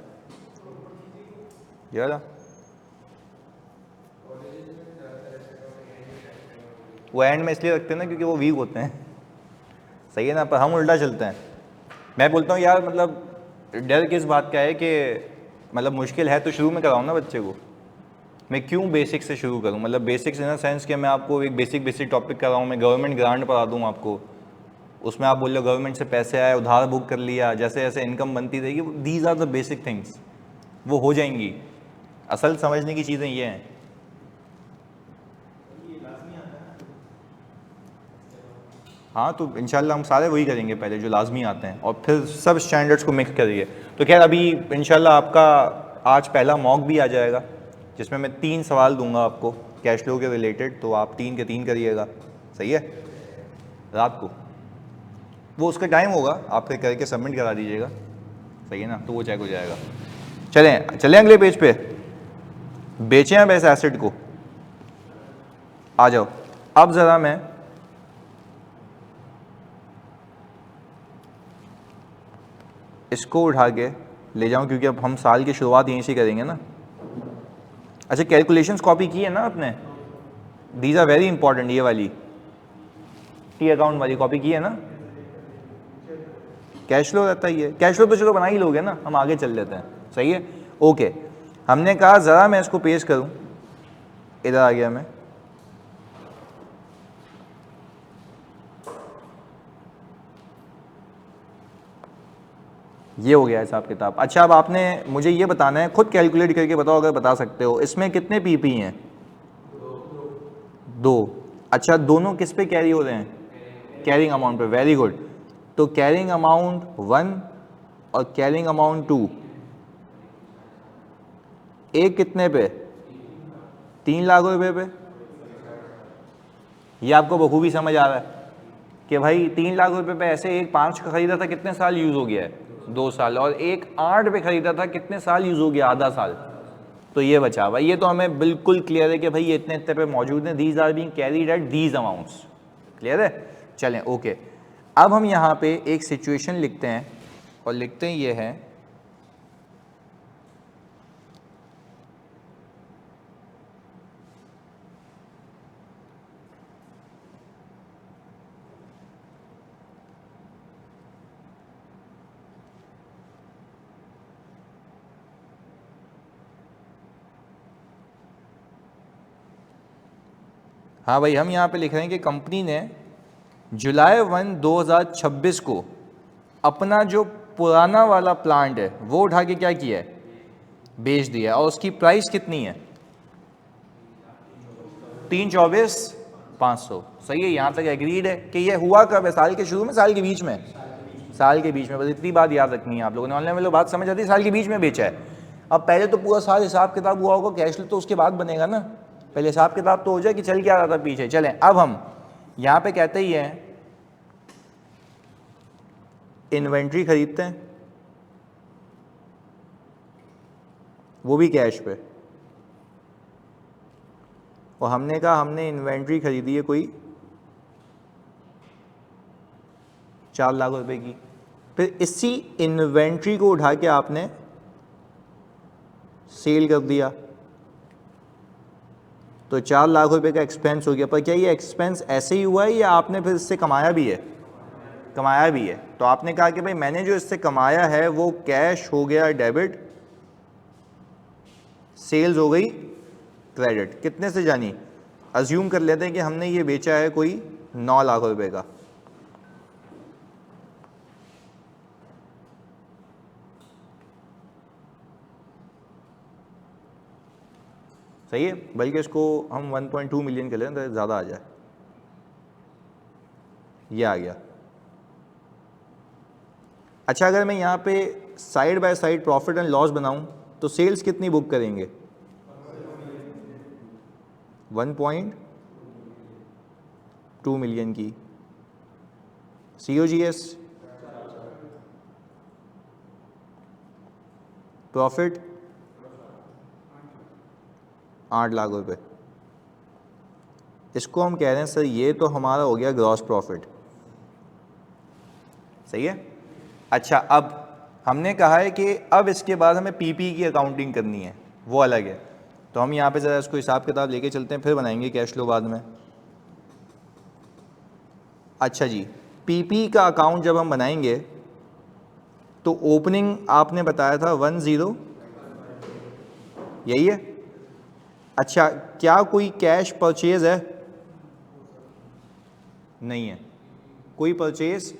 यार वो एंड में इसलिए रखते हैं ना क्योंकि वो वीक होते हैं, सही है ना? पर हम उल्टा चलते हैं। मैं बोलता हूँ यार मतलब डर किस बात का है कि मतलब मुश्किल है तो शुरू में कराऊँ ना बच्चे को, मैं क्यों बेसिक से शुरू करूँ? मतलब बेसिक्स इन द सेंस कि मैं आपको एक बेसिक टॉपिक कराऊँ, मैं गवर्नमेंट ग्रांट पढ़ा दूँ आपको, उसमें आप बोल लो गवर्नमेंट से पैसे आए, उधार बुक कर लिया, जैसे जैसे इनकम बनती रहेगी, these are the basic things, वो हो जाएंगी। असल समझने की चीज़ें ये हैं। हाँ तो इंशाल्लाह हम सारे वही करेंगे पहले जो लाजमी आते हैं, और फिर सब स्टैंडर्ड्स को मिक्स करिए। तो खैर अभी इंशाल्लाह आपका आज पहला मॉक भी आ जाएगा, जिसमें मैं 3 सवाल दूंगा आपको कैश फ्लो के रिलेटेड, तो आप 3 के 3 करिएगा, सही है? रात को वो उसका टाइम होगा, आप फिर करके सबमिट करा दीजिएगा, सही है ना? तो वो चेक हो जाएगा। चलें चलें अगले पेज पे, बेचें अब इस एसेट को, आ जाओ। अब ज़रा मैं इसको उठा के ले जाऊं, क्योंकि अब हम साल की शुरुआत यहीं से करेंगे ना। अच्छा, कैलकुलेशंस कॉपी की है ना आपने? These are very important. ये वाली टी अकाउंट वाली कॉपी की है ना? कैश फ्लो रहता ही है, कैश फ्लो तो चलो बना ही लोगे ना, हम आगे चल लेते हैं। सही है, ओके। हमने कहा ज़रा मैं इसको पेश करूं, इधर आ गया मैं। ये हो गया हिसाब किताब। अच्छा, अब आपने मुझे ये बताना है, खुद कैलकुलेट करके बताओ अगर बता सकते हो, इसमें कितने पीपी हैं? दो। अच्छा, दोनों किस पे कैरी हो रहे हैं? कैरिंग अमाउंट पे। Very good. तो कैरिंग अमाउंट 1 और कैरिंग अमाउंट 2, एक कितने पे? 3 लाख रुपए पे। ये आपको बखूबी समझ आ रहा है कि भाई 3 लाख रुपए पे ऐसे एक 5 का खरीदा था, कितने साल यूज हो गया है? 2 साल। और एक 8 पे खरीदा था, कितने साल यूज हो गया? आधा साल। तो ये बचा भाई, ये तो हमें बिल्कुल क्लियर है कि भाई ये इतने इतने पे मौजूद हैं। These are being carried at these amounts. Clear है? चलें, ओके। अब हम यहाँ पे एक सिचुएशन लिखते हैं, और लिखते हैं ये है, हाँ भाई, हम यहाँ पे लिख रहे हैं कि कंपनी ने जुलाई 1, 2026 को अपना जो पुराना वाला प्लांट है वो उठा के क्या किया है? बेच दिया। और उसकी प्राइस कितनी है? 324,500। सही है, यहाँ तक एग्रीड है कि ये हुआ कब है? साल के शुरू में, साल के बीच में? साल के बीच में। बस इतनी बात याद रखनी है आप लोगों ने, ऑनलाइन में लोग बात समझ आती है, साल के बीच में बेचा है। अब पहले तो पूरा साल हिसाब किताब हुआ होगा, कैश तो उसके बाद बनेगा ना, पहले हिसाब किताब तो हो जाए कि चल क्या रहा था पीछे। चलें, अब हम यहाँ पे कहते ही हैं इन्वेंट्री खरीदते हैं, वो भी कैश पे। और हमने कहा हमने इन्वेंट्री खरीदी है कोई 4 लाख रुपए की। फिर इसी इन्वेंट्री को उठा के आपने सेल कर दिया, तो 4 लाख रुपए का एक्सपेंस हो गया। पर क्या ये एक्सपेंस ऐसे ही हुआ है या आपने फिर इससे कमाया भी है? कमाया भी है। तो आपने कहा कि भाई मैंने जो इससे कमाया है वो कैश हो गया डेबिट, सेल्स हो गई क्रेडिट। कितने से जानी? अज्यूम कर लेते हैं कि हमने ये बेचा है कोई 9 लाख रुपए का। सही है, बल्कि इसको हम 1.2 मिलियन कर लें तो ज़्यादा आ जाए। ये आ गया। अच्छा, अगर मैं यहाँ पे side by side profit and loss बनाऊं तो सेल्स कितनी बुक करेंगे? 1.2 मिलियन की। COGS प्रॉफिट 8 लाख रुपए। इसको हम कह रहे हैं सर ये तो हमारा हो गया ग्रॉस प्रॉफिट। सही है। अच्छा, अब हमने कहा है कि अब इसके बाद हमें पीपी की अकाउंटिंग करनी है, वो अलग है। तो हम यहाँ पे ज़रा इसको हिसाब किताब लेके चलते हैं, फिर बनाएंगे कैश फ्लो बाद में। अच्छा जी, पीपी का अकाउंट जब हम बनाएंगे तो ओपनिंग आपने बताया था 10, यही है? अच्छा, क्या कोई कैश परचेज है? नहीं है, कोई परचेज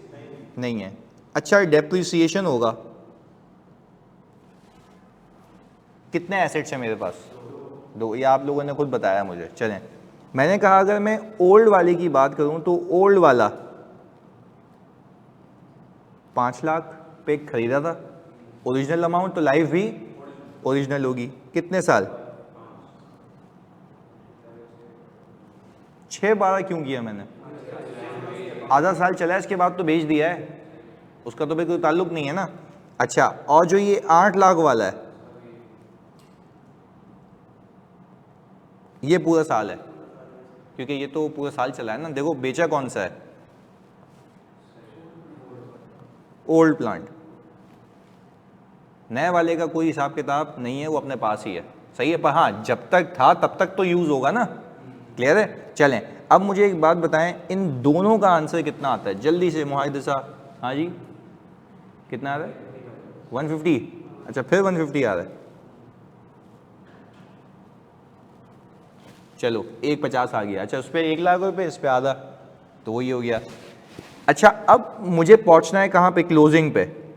नहीं है। अच्छा, डेप्रिसिएशन होगा। कितने एसेट्स हैं मेरे पास? 2। ये आप लोगों ने खुद बताया मुझे। चलें, मैंने कहा अगर मैं ओल्ड वाले की बात करूं तो ओल्ड वाला 5 लाख पे खरीदा था, ओरिजिनल अमाउंट, तो लाइफ भी ओरिजिनल होगी। कितने साल? 6-12 क्यों किया मैंने? आधा साल चला है, इसके बाद तो बेच दिया है, उसका तो भाई कोई ताल्लुक नहीं है ना। अच्छा, और जो ये 8 लाख वाला है ये पूरा साल है, क्योंकि ये तो पूरा साल चला है ना। देखो बेचा कौन सा है? Old plant. नए वाले का कोई हिसाब किताब नहीं है, वो अपने पास ही है, सही है। पर हाँ, जब तक था तब तक तो यूज़ होगा ना, क्लियर है। चलें, अब मुझे एक बात बताएं, इन दोनों का आंसर कितना आता है जल्दी से मुहाइदिसा। हाँ जी, कितना आ रहा है? 150। अच्छा, फिर 150 आ रहा है, चलो 150 आ गया। अच्छा, उस पर 1,00,000 रुपये, इस पर आधा, तो वही हो गया। अच्छा, अब मुझे पहुंचना है कहाँ पे? क्लोजिंग पे।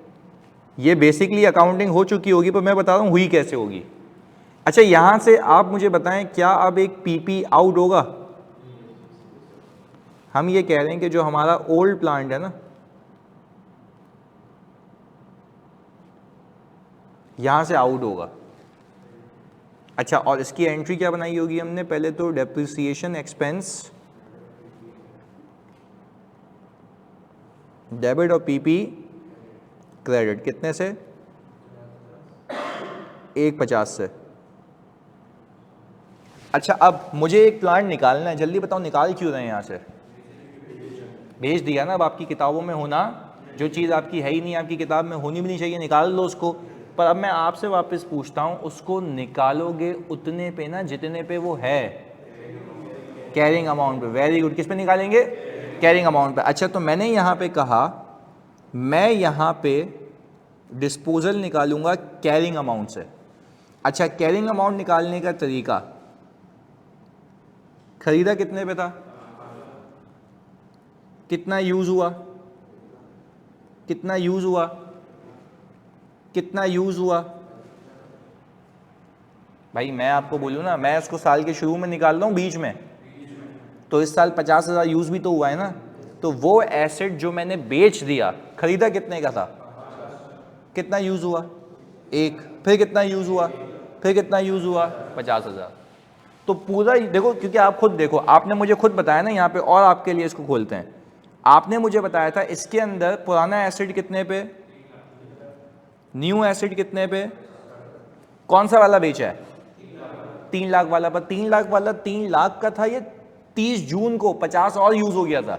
ये बेसिकली अकाउंटिंग हो चुकी होगी, पर मैं बता रहा हूँ हुई कैसे होगी। अच्छा, यहां से आप मुझे बताएं, क्या अब एक पीपी आउट होगा? हम ये कह रहे हैं कि जो हमारा ओल्ड प्लांट है ना, यहां से आउट होगा। अच्छा, और इसकी एंट्री क्या बनाई होगी हमने? पहले तो डेप्रिसिएशन एक्सपेंस, डेबिट और पीपी क्रेडिट, कितने से? 150 से। अच्छा, अब मुझे एक प्लांट निकालना है, जल्दी बताओ निकाल क्यों रहे हैं? यहाँ से भेज दिया ना। अब आपकी किताबों में होना, जो चीज़ आपकी है ही नहीं, आपकी किताब में होनी भी नहीं चाहिए, निकाल लो उसको। पर अब मैं आपसे वापस पूछता हूँ, उसको निकालोगे उतने पे ना जितने पे वो है, कैरिंग अमाउंट पे। वेरी गुड, किस पे निकालेंगे? कैरिंग अमाउंट पे। अच्छा, तो मैंने यहाँ पे कहा मैं यहाँ पे डिस्पोजल निकालूंगा कैरिंग अमाउंट से। अच्छा, कैरिंग अमाउंट निकालने का तरीका, खरीदा कितने पे था, कितना यूज हुआ, कितना यूज हुआ, कितना यूज हुआ। भाई मैं आपको बोलूँ ना, मैं उसको साल के शुरू में निकाल रहा हूँ, बीच में, तो इस साल 50,000 यूज भी तो हुआ है ना। तो वो एसेट जो मैंने बेच दिया, खरीदा कितने का था, कितना यूज हुआ? 1। फिर कितना यूज हुआ? फिर कितना यूज हुआ? 50,000। तो पूरा देखो, क्योंकि आप खुद देखो, आपने मुझे खुद बताया ना यहाँ पे, और आपके लिए इसको खोलते हैं। आपने मुझे बताया था इसके अंदर पुराना एसिड कितने पे, न्यू एसिड कितने पे, कौन सा वाला बेचा है? 3 लाख वाला। पर 3 लाख वाला 3 लाख का था, ये 30 जून को 50 और यूज हो गया था।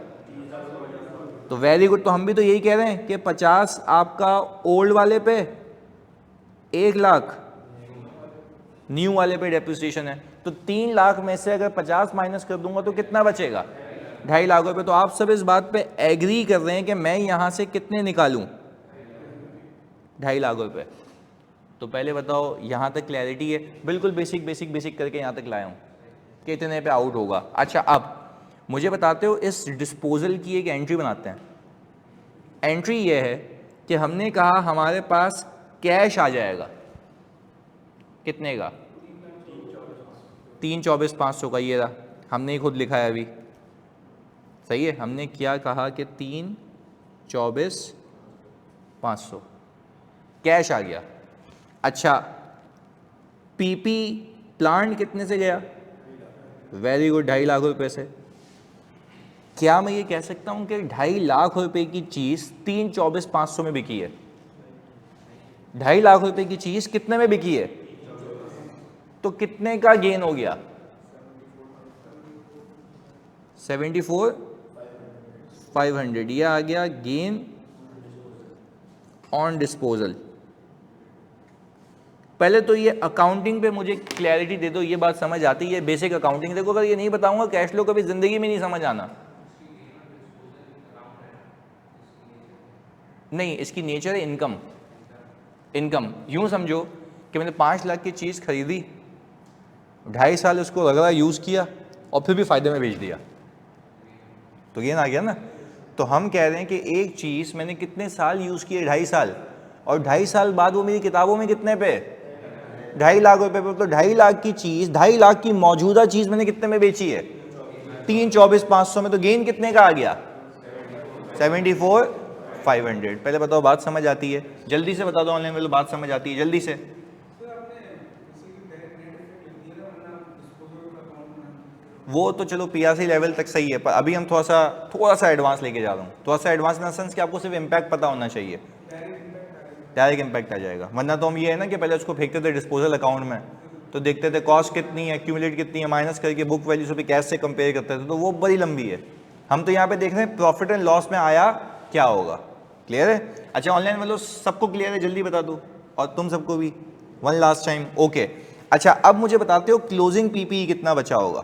तो वेरी गुड, तो हम भी तो यही कह रहे हैं कि 50 आपका ओल्ड वाले पे, 1 लाख न्यू वाले पे डेप्रिसिएशन है। तो 3 लाख में से अगर 50 माइनस कर दूंगा तो कितना बचेगा? 2.5 लाख रुपए। तो आप सब इस बात पे एग्री कर रहे हैं कि मैं यहां से कितने निकालूं? 2.5 लाख रुपए। तो पहले बताओ, यहां तक क्लैरिटी है? बिल्कुल बेसिक बेसिक बेसिक करके यहां तक लाया हूं कि इतने पे आउट होगा। अच्छा, अब मुझे बताते हो, इस डिस्पोजल की एक एंट्री बनाते हैं। एंट्री ये है कि हमने कहा हमारे पास कैश आ जाएगा, कितने का? 324,500 का। ये रहा, हमने ही खुद लिखा है अभी, सही है। हमने क्या कहा कि 324,500 कैश आ गया। अच्छा, पीपी प्लांट कितने से गया? वेरी गुड, 2.5 लाख रुपए से। क्या मैं ये कह सकता हूं कि 2.5 लाख रुपए की चीज 324,500 में बिकी है? 2.5 लाख रुपए की चीज कितने में बिकी है? तो कितने का गेन हो गया? 74,500। यह आ गया गेन ऑन डिस्पोजल। पहले तो ये अकाउंटिंग पे मुझे क्लैरिटी दे दो, ये बात समझ आती है? Basic accounting. देखो, अगर ये नहीं बताऊंगा कैश फ्लो कभी जिंदगी में नहीं समझ आना। नहीं, इसकी नेचर है इनकम। इनकम यूं समझो कि मैंने 5 लाख की चीज खरीदी, 2.5 साल उसको रगड़ा यूज किया और फिर भी फायदे में बेच दिया, तो गेन आ गया ना। तो हम कह रहे हैं कि एक चीज मैंने कितने साल यूज की है? 2.5 साल। और 2.5 साल बाद वो मेरी किताबों में कितने पे? 2.5 लाख रुपए पे। तो 2.5 लाख की चीज, 2.5 लाख की मौजूदा चीज मैंने कितने में बेची है? 324,500 में। तो गेन कितने का आ गया? 74,500। पहले बताओ, बात समझ आती है? जल्दी से बता दो, ऑनलाइन वालों, बात समझ आती है? जल्दी से। वो तो चलो पीआरसी लेवल तक सही है, पर अभी हम थोड़ा सा एडवांस लेके जा रहा हूँ। थोड़ा सा एडवांस इन द सेंस कि आपको सिर्फ इम्पैक्ट पता होना चाहिए, डायरेक्ट इम्पैक्ट आ जाएगा। वरना तो हम ये है ना कि पहले उसको फेंकते थे डिस्पोजल अकाउंट में, तो देखते थे कॉस्ट कितनी है, एक्यूमुलेट कितनी है, माइनस करके बुक वैल्यू से भी कैश से कंपेयर करते थे, तो वो बड़ी लंबी है। हम तो यहाँ पे देख रहे हैं प्रॉफिट एंड लॉस में आया क्या होगा। क्लियर है? अच्छा, ऑनलाइन वालों सबको क्लियर है? जल्दी बता दो। और तुम सबको भी, वन लास्ट टाइम, ओके। अच्छा अब मुझे बताते हो क्लोजिंग पीपीई कितना बचा होगा?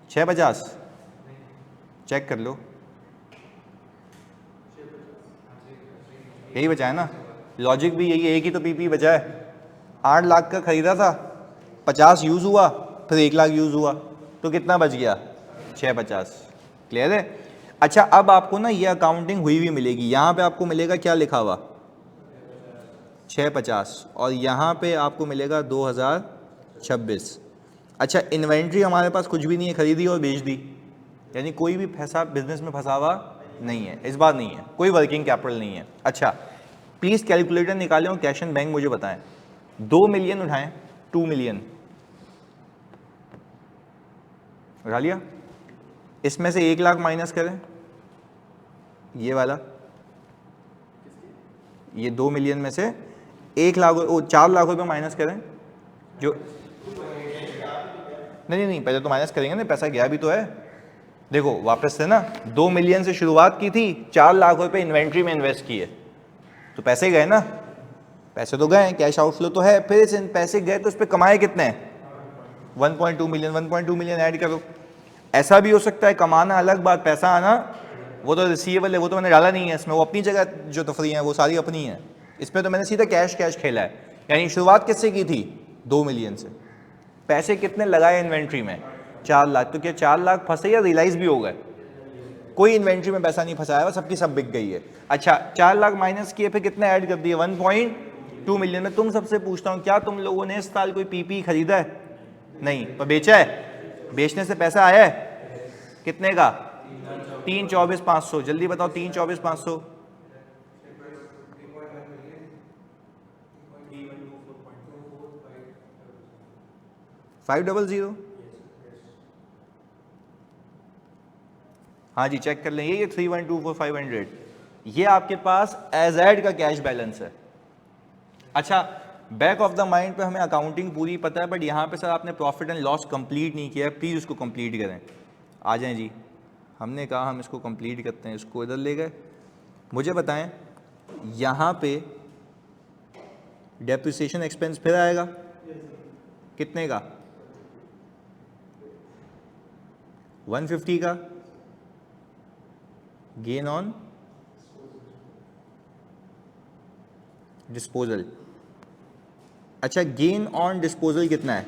650, चेक कर लो, यही बचा है ना, लॉजिक भी यही है, एक ही तो पीपी बचा है। 8 लाख का खरीदा था, 50 यूज़ हुआ, फिर 1 लाख यूज़ हुआ, तो कितना बच गया? 650। क्लियर है? अच्छा अब आपको ना ये अकाउंटिंग हुई हुई मिलेगी, यहाँ पे आपको मिलेगा क्या लिखा हुआ? 650, और यहाँ पे आपको मिलेगा 2026। अच्छा इन्वेंट्री हमारे पास कुछ भी नहीं है, खरीदी और बेच दी, यानी कोई भी पैसा बिजनेस में फंसा हुआ नहीं है, इस बार नहीं है, कोई वर्किंग कैपिटल नहीं है। अच्छा प्लीज़ कैलकुलेटर निकालें और कैश एंड बैंक मुझे बताएं। 2 मिलियन उठाएं, 2 मिलियन उठा लिया, इसमें से 1 लाख माइनस करें, ये वाला, ये 2 मिलियन में से 1 लाख, 4 लाख रुपये माइनस करें, जो नहीं पहले तो माइनस करेंगे ना, पैसा गया भी तो है। देखो वापस से ना, 2 मिलियन से शुरुआत की थी, 4 लाख रुपए इन्वेंट्री में इन्वेस्ट किए, तो पैसे गए ना, पैसे तो गए, कैश आउटफ्लो तो है, फिर इस पैसे गए तो उस पर कमाए कितने हैं? 1.2 मिलियन, 1.2 मिलियन ऐड करो। ऐसा भी हो सकता है कमाना अलग बात, पैसा आना वो तो रिसीवेबल है, वो तो मैंने डाला नहीं है इसमें, वो अपनी जगह जो तफरी है वो सारी अपनी है, इसमें तो मैंने सीधा कैश खेला है। यानी शुरुआत किससे की थी? 2 मिलियन से। पैसे कितने लगाए इन्वेंट्री में? 4 लाख। तो क्या 4 लाख फंसे या रियलाइज भी हो गए? कोई इन्वेंट्री में पैसा नहीं फंसाया हुआ, सबकी सब बिक गई है। अच्छा 4 लाख माइनस किए, फिर कितने ऐड कर दिए? 1.2 मिलियन। में तुम सबसे पूछता हूँ, क्या तुम लोगों ने इस साल कोई पीपी खरीदा है? नहीं, पर बेचा है? बेचने से पैसा आया है कितने का? 324,500। जल्दी बताओ, 324,500 500। हाँ जी चेक कर लें, ये 3124500, ये आपके पास एज एड का कैश बैलेंस है। अच्छा बैक ऑफ द माइंड पे हमें अकाउंटिंग पूरी पता है, बट यहाँ पे सर आपने प्रॉफिट एंड लॉस कंप्लीट नहीं किया है, प्लीज़ उसको कंप्लीट करें। आ जाएं जी, हमने कहा हम इसको कंप्लीट करते हैं, इसको इधर ले गए। मुझे बताएं यहाँ पे डेप्रिसिएशन एक्सपेंस फिर आएगा कितने का? 150 का। गेन ऑन डिस्पोजल, अच्छा गेन ऑन डिस्पोजल कितना है?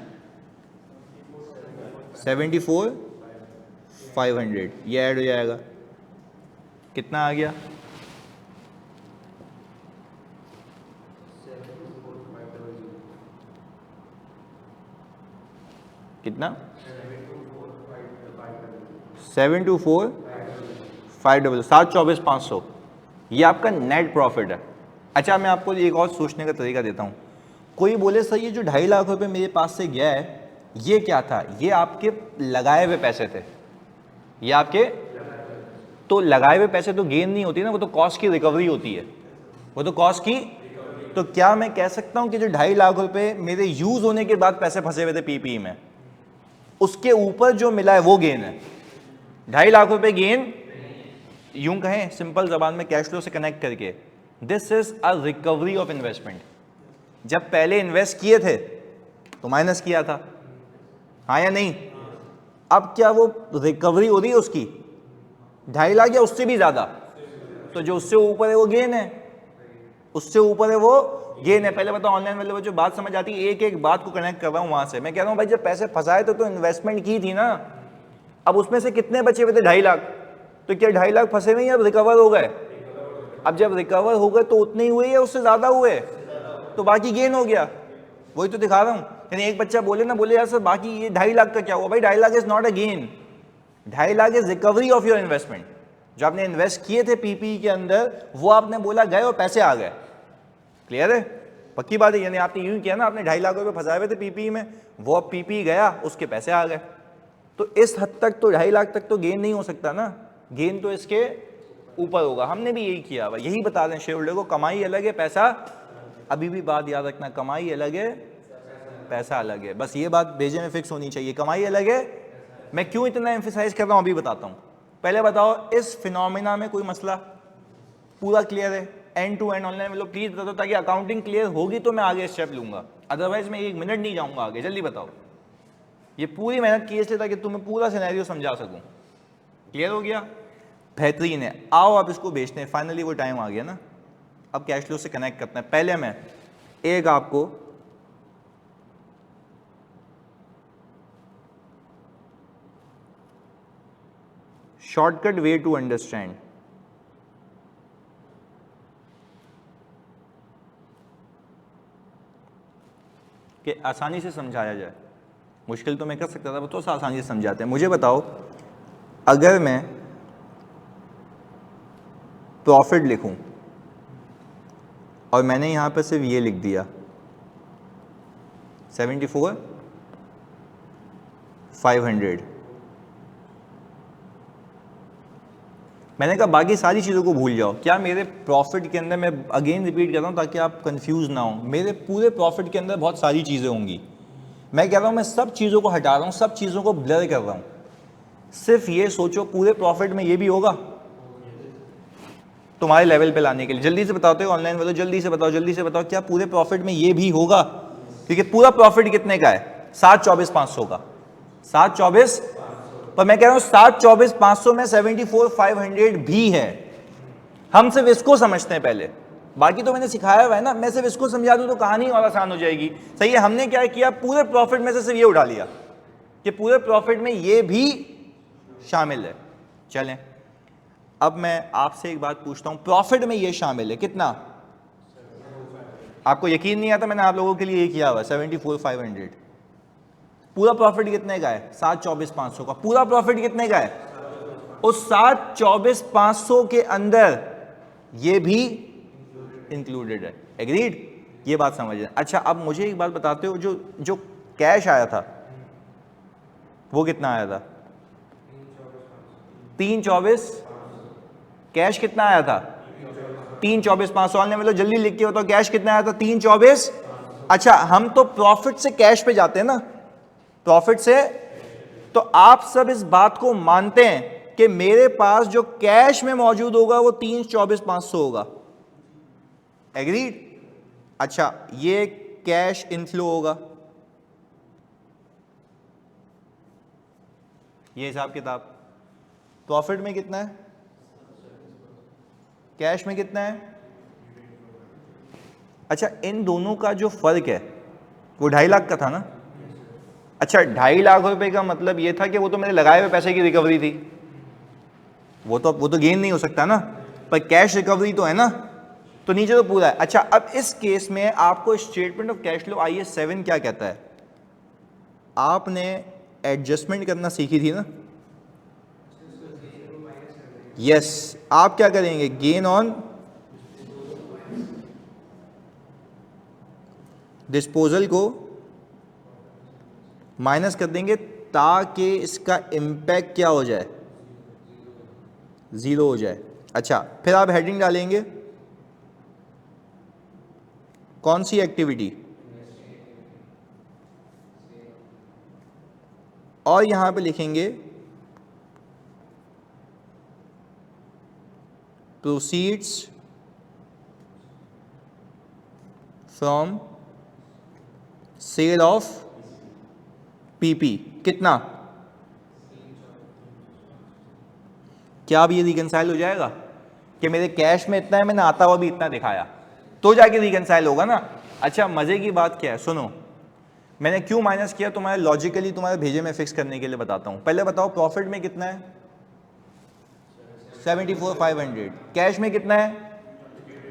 74,500, ये ऐड हो जाएगा, कितना आ गया? 724,500, 724,500, ये आपका नेट प्रॉफिट है। अच्छा मैं आपको एक और सोचने का तरीका देता हूँ। कोई बोले सर ये जो 2.5 लाख रुपए मेरे पास से गया है ये क्या था? ये आपके लगाए हुए पैसे थे, ये आपके, तो लगाए हुए पैसे तो गेन नहीं होती ना, वो तो कॉस्ट की रिकवरी होती है, वो तो कॉस्ट की। तो क्या मैं कह सकता हूं कि जो 2.5 लाख रुपए मेरे यूज होने के बाद पैसे फंसे हुए थे पीपी में, उसके ऊपर जो मिला है वो गेन है? 2.5 लाख रुपए गेन, यूं कहें सिंपल जबान में कैश फ्लो से कनेक्ट करके, this is a recovery of investment. जब पहले इन्वेस्ट किए थे तो माइनस किया था, हाँ या नहीं? अब क्या वो रिकवरी हो रही है उसकी? 2.5 लाख या उससे भी ज्यादा, तो जो उससे ऊपर है वो गेन है, उससे ऊपर है वो गेन है। पहले बताओ ऑनलाइन वाले जो बात समझ आती है, एक एक बात को कनेक्ट कर रहा हूं वहां से। मैं कह रहा हूं भाई जब पैसे फंसाए तो इन्वेस्टमेंट की थी ना, अब उसमें से कितने बचे हुए थे? 2.5 लाख। तो क्या 2.5 लाख फंसे हुए अब रिकवर हो गए? अब जब रिकवर हो गए तो उतने ही हुए या उससे ज्यादा हुए? तो बाकी गेन हो गया, वही तो दिखा रहा हूं। यानी एक बच्चा बोले ना, बोले यार सर बाकी ये 2.5 लाख का क्या हुआ? भाई 2.5 lakh is not a gain, 2.5 lakh is recovery of your investment. जो आपने इन्वेस्ट किए थे पीपी के अंदर, वो आपने बोला गए और पैसे आ गए। क्लियर है? पक्की बात है। यानी आपने यूं किया ना, आपने 2.5 लाख रुपए फंसाए हुए थे पीपी में, वो अब पीपी गया, उसके पैसे आ गए। तो इस हद तक तो 2.5 लाख तक तो गेन नहीं हो सकता ना, गेन तो इसके ऊपर होगा। हमने भी यही किया हुआ, यही बता दें शेयर होल्डर को, कमाई अलग है, पैसा, अभी भी बात याद रखना, कमाई अलग है, पैसा अलग है। बस ये बात भेजे में फिक्स होनी चाहिए, कमाई अलग है। मैं क्यों इतना एम्फेसाइज कर रहा हूं अभी बताता हूं। पहले बताओ इस फिनोमिना में कोई मसला? पूरा क्लियर है? एंड टू एंड ऑनलाइन में लोग प्लीज बता दो, ताकि अकाउंटिंग क्लियर होगी तो मैं आगे स्टेप लूंगा, अदरवाइज मैं 1 मिनट नहीं जाऊंगा आगे। जल्दी बताओ। ये पूरी मेहनत की इसलिए ताकि तुम्हें पूरा सिनेरियो समझा सकूं। क्लियर हो गया? बेहतरीन है। आओ आप इसको बेचते हैं, फाइनली वो टाइम आ गया ना। अब कैश फ्लो से कनेक्ट करते हैं। पहले मैं एक आपको शॉर्टकट वे टू अंडरस्टैंड, कि आसानी से समझाया जाए। मुश्किल तो मैं कर सकता था, वो तो आसानी से समझाते हैं। मुझे बताओ, अगर मैं प्रॉफिट लिखूं और मैंने यहां पर सिर्फ ये लिख दिया 74,500, मैंने कहा बाकी सारी चीज़ों को भूल जाओ। क्या मेरे प्रॉफिट के अंदर, मैं अगेन रिपीट कर रहा हूँ ताकि आप कंफ्यूज ना हो, मेरे पूरे प्रॉफिट के अंदर बहुत सारी चीज़ें होंगी। मैं कह रहा हूँ मैं सब चीज़ों को हटा रहा हूँ, सब चीज़ों को ब्लर कर रहा हूँ। सिर्फ ये सोचो पूरे प्रॉफिट में ये भी होगा, तुम्हारे लेवल पे लाने के लिए। जल्दी से बताते हो ऑनलाइन वालों, जल्दी से बताओ क्या पूरे प्रॉफिट में ये भी होगा? क्योंकि पूरा प्रॉफिट कितने का है? 724,500 का। 724, पर मैं कह रहा हूं 724,500 में 74,500 भी है। हम सिर्फ इसको समझते हैं पहले, बाकी तो मैंने सिखाया हुआ है ना। मैं सिर्फ इसको समझा दूं तो कहानी और आसान हो जाएगी। सही है? हमने क्या किया, पूरे प्रॉफिट में से सिर्फ ये उठा लिया कि पूरे प्रॉफिट में ये भी शामिल है। चलें, अब मैं आपसे एक बात पूछता हूं, प्रॉफिट में ये शामिल है कितना? आपको यकीन नहीं आता, मैंने आप लोगों के लिए ये किया हुआ 74,500। पूरा प्रॉफिट कितने का है? 724,500 का। पूरा प्रॉफिट कितने का है? उस 724,500 के अंदर ये भी इंक्लूडेड है। एग्रीड? ये बात समझ रहे हैं? अच्छा, अब मुझे एक बात बताते हो, जो कैश आया था वो कितना आया था? 324। कैश कितना आया था? 324,500। ऑनलाइन में तो जल्दी लिख के बताओ कैश कितना आया था? 324। अच्छा, हम तो प्रॉफिट से कैश पे जाते हैं ना, प्रॉफिट से। तो आप सब इस बात को मानते हैं कि मेरे पास जो कैश में मौजूद होगा वो 324,500 होगा। एग्रीड? अच्छा, ये कैश इनफ्लो होगा, ये हिसाब किताब। प्रॉफिट में कितना है? कैश में कितना है? अच्छा, इन दोनों का जो फर्क है वो 2.5 लाख का था ना? अच्छा, 2.5 लाख रुपए का मतलब ये था कि वो तो मेरे लगाए हुए पैसे की रिकवरी थी, वो तो गेन नहीं हो सकता ना, पर कैश रिकवरी तो है ना, तो नीचे तो पूरा है। अच्छा, अब इस केस में आपको statement of cash flow IAS 7 क्या कहता है? आपने एडजस्टमेंट करना सीखी थी ना? यस। आप क्या करेंगे? गेन ऑन डिस्पोजल को माइनस कर देंगे ताकि इसका इम्पैक्ट क्या हो जाए? 0 हो जाए। अच्छा, फिर आप हेडिंग डालेंगे कौन सी एक्टिविटी, और यहां पे लिखेंगे proceeds from sale of PP. कितना? क्या अब ये रिकंसाइल हो जाएगा कि मेरे कैश में इतना है, मैंने आता हुआ भी इतना दिखाया, तो जाके रिकंसाइल होगा ना? अच्छा, मजे की बात क्या है, सुनो, मैंने क्यों माइनस किया तुम्हारे लॉजिकली, तुम्हारे भेजे में फिक्स करने के लिए बताता हूं। पहले बताओ प्रॉफिट में कितना है? 74,500। कैश में कितना है?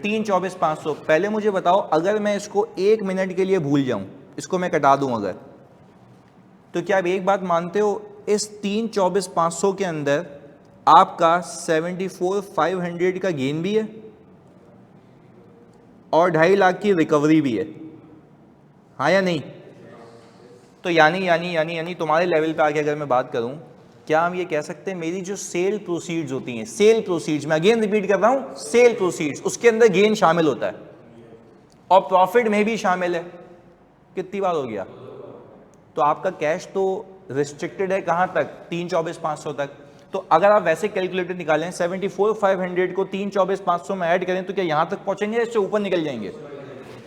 324,500। पहले मुझे बताओ, अगर मैं इसको 1 मिनट के लिए भूल जाऊं, इसको मैं कटा दूं अगर, तो क्या आप एक बात मानते हो, इस 324,500 के अंदर आपका 74,500 का गेन भी है और 2.5 लाख की रिकवरी भी है, हाँ या नहीं? तो यानी तुम्हारे लेवल पे आके अगर मैं बात करूं, क्या हम ये कह सकते हैं मेरी जो सेल प्रोसीड्स होती हैं, सेल प्रोसीड्स, मैं अगेन रिपीट कर रहा हूं, सेल प्रोसीड्स, उसके अंदर गेन शामिल होता है और प्रॉफिट में भी शामिल है। कितनी बार हो गया? तो आपका कैश तो रिस्ट्रिक्टेड है कहां तक? 324,500 तक। तो अगर आप वैसे कैलकुलेटर निकालें 74,500 को 324,500 में ऐड करें तो क्या यहां तक पहुंचेंगे, इससे ऊपर निकल जाएंगे?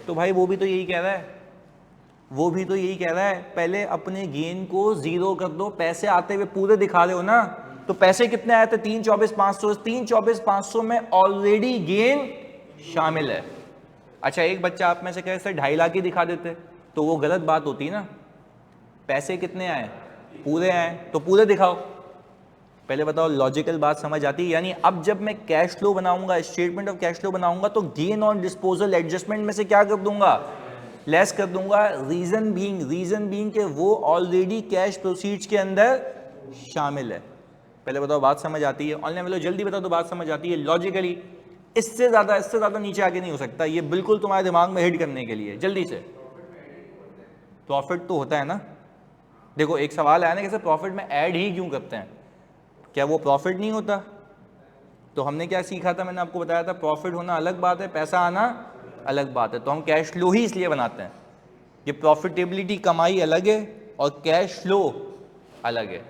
तो भाई वो भी तो यही कह रहा है, वो भी तो यही कह रहा है, पहले अपने गेन को जीरो कर दो, पैसे आते हुए पूरे दिखा रहे हो ना, तो पैसे कितने आए थे? 324,500, 324,500 में ऑलरेडी गेन शामिल है। अच्छा एक बच्चा आप में से कहे सर 2.5 लाख ही दिखा देते, तो वो गलत बात होती ना, पैसे कितने आए? पूरे आए, तो पूरे दिखाओ। पहले बताओ लॉजिकल बात समझ आती है? यानी अब जब मैं कैश फ्लो बनाऊंगा, स्टेटमेंट ऑफ कैश फ्लो बनाऊंगा, तो गेन ऑन डिस्पोजल एडजस्टमेंट में से क्या कर दूंगा? लेस कर दूंगा। रीजन बीइंग के वो ऑलरेडी कैश प्रोसीड्स के अंदर शामिल है। पहले बताओ बात समझ आती है? ऑनलाइन वालों जल्दी बताओ तो बात समझ आती है लॉजिकली? इससे ज्यादा नीचे आगे नहीं हो सकता, ये बिल्कुल तुम्हारे दिमाग में हिट करने के लिए। जल्दी से प्रॉफिट तो होता है ना। देखो एक सवाल आया ना कि सर प्रॉफिट में ऐड ही क्यों करते हैं, क्या वो प्रॉफिट नहीं होता? तो हमने क्या सीखा था, मैंने आपको बताया था प्रॉफिट होना अलग बात है, पैसा आना अलग बात है। तो हम कैश फ्लो ही इसलिए बनाते हैं, ये प्रॉफिटेबिलिटी कमाई अलग है और कैश फ्लो अलग है।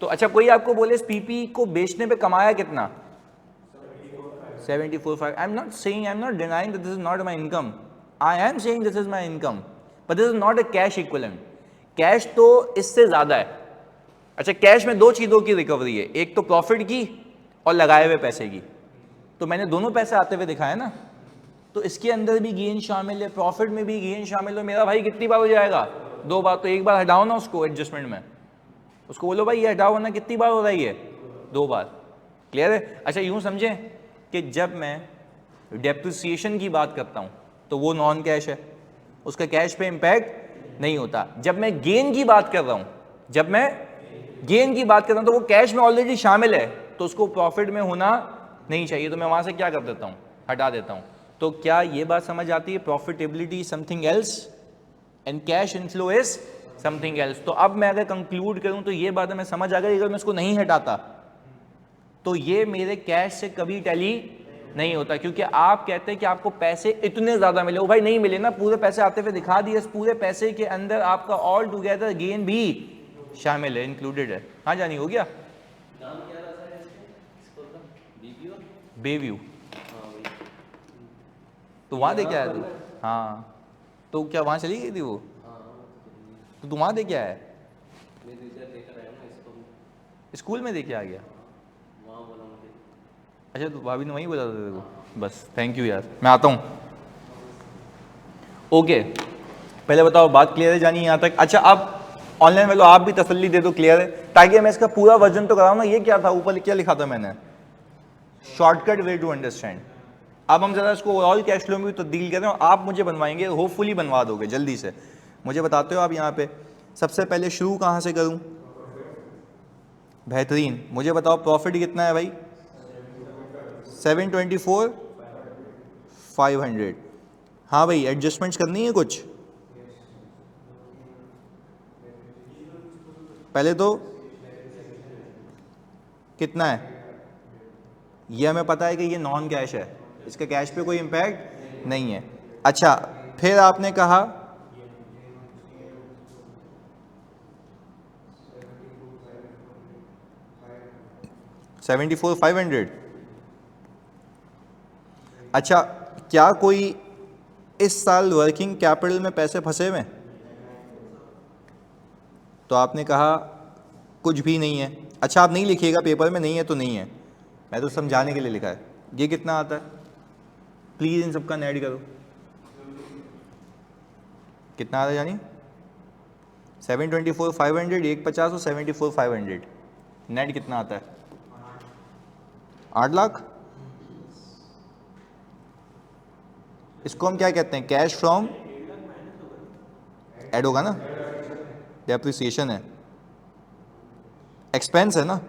तो अच्छा कोई आपको बोले इस पीपी को बेचने पे कमाया कितना? 74,500। I am not denying that this is not my income, I am saying this is my income, but this is not a cash equivalent. Cash तो इससे ज्यादा है। अच्छा कैश में दो चीजों की रिकवरी है, एक तो प्रॉफिट की और लगाए हुए पैसे की। तो मैंने दोनों पैसे आते हुए दिखाया ना, तो इसके अंदर भी गेन शामिल है, प्रॉफिट में भी गेन शामिल है। मेरा भाई कितनी बार हो जाएगा? 2 बार। तो एक बार हटाओ ना उसको एडजस्टमेंट में, उसको बोलो भाई ये हटाओ, वरना कितनी बार हो रही है? 2 बार। क्लियर है? अच्छा यूं समझें कि जब मैं डेप्रिसिएशन की बात करता हूं तो वो नॉन कैश है, उसका कैश पे इंपैक्ट नहीं होता। जब मैं गेन की बात कर रहा हूं, जब मैं गेन की बात कर रहा हूं तो वो कैश में ऑलरेडी शामिल है, तो उसको प्रॉफिट में होना नहीं चाहिए, तो मैं वहां से क्या कर देता हूं? हटा देता हूं। तो क्या ये बात समझ आती है? Profitability something else and cash inflow is something else. तो अब मैं अगर कंक्लूड करूं तो ये बात मैं समझ आ गई, अगर मैं इसको नहीं हटाता तो ये मेरे कैश से कभी टैली नहीं होता, क्योंकि आप कहते हैं कि आपको पैसे इतने ज्यादा मिले। वो भाई नहीं मिले ना, पूरे पैसे आते हुए दिखा दिए, इस पूरे पैसे के अंदर आपका ऑल टुगेदर गेन भी शामिल है, इंक्लूडेड है। हाँ जानी हो गया?
नाम क्या था सर इसके?
बेव्यू। तो वहां दे के आया तू? हाँ तो क्या वहां चली गई थी वो? तो तू वहां दे के आया? स्कूल में दे के आ गया? अच्छा तो भाभी ने वहीं बोला था तेरे को? बस थैंक यू यार, मैं आता हूँ। ओके पहले बताओ बात क्लियर है जानी यहाँ तक? अच्छा अब ऑनलाइन वालों आप भी तसल्ली दे दो क्लियर है, ताकि मैं इसका पूरा वर्जन तो कराऊँ ना। ये क्या था ऊपर क्या लिखा था मैंने? Shortcut way to understand. अब हम जरा इसको ओवरऑल कैश फ्लो में भी तब्दील कर रहे हैं, आप मुझे बनवाएंगे, होपफुली बनवा दोगे जल्दी से। मुझे बताते हो आप यहाँ पे सबसे पहले शुरू कहाँ से करूँ? बेहतरीन। मुझे बताओ प्रॉफिट कितना है भाई? 724,500। हाँ भाई एडजस्टमेंट्स करनी है कुछ? पहले तो कितना है? ये हमें पता है कि ये नॉन कैश है, इसका कैश पे कोई इंपैक्ट नहीं है। अच्छा फिर आपने कहा 74,500। अच्छा क्या कोई इस साल वर्किंग कैपिटल में पैसे फंसे हुए? तो आपने कहा कुछ भी नहीं है। अच्छा आप नहीं लिखिएगा पेपर में, नहीं है तो नहीं है, मैं तो समझाने के लिए लिखा है। ये कितना आता है प्लीज इन सबका नेट करो। कितना आता है यानी? 724,500, 150 और 74,500, नेट कितना आता है? 8 लाख। इसको हम क्या कहते हैं? कैश फ्रॉम ऐड होगा ना, डेप्रिसिएशन है, एक्सपेंस है ना।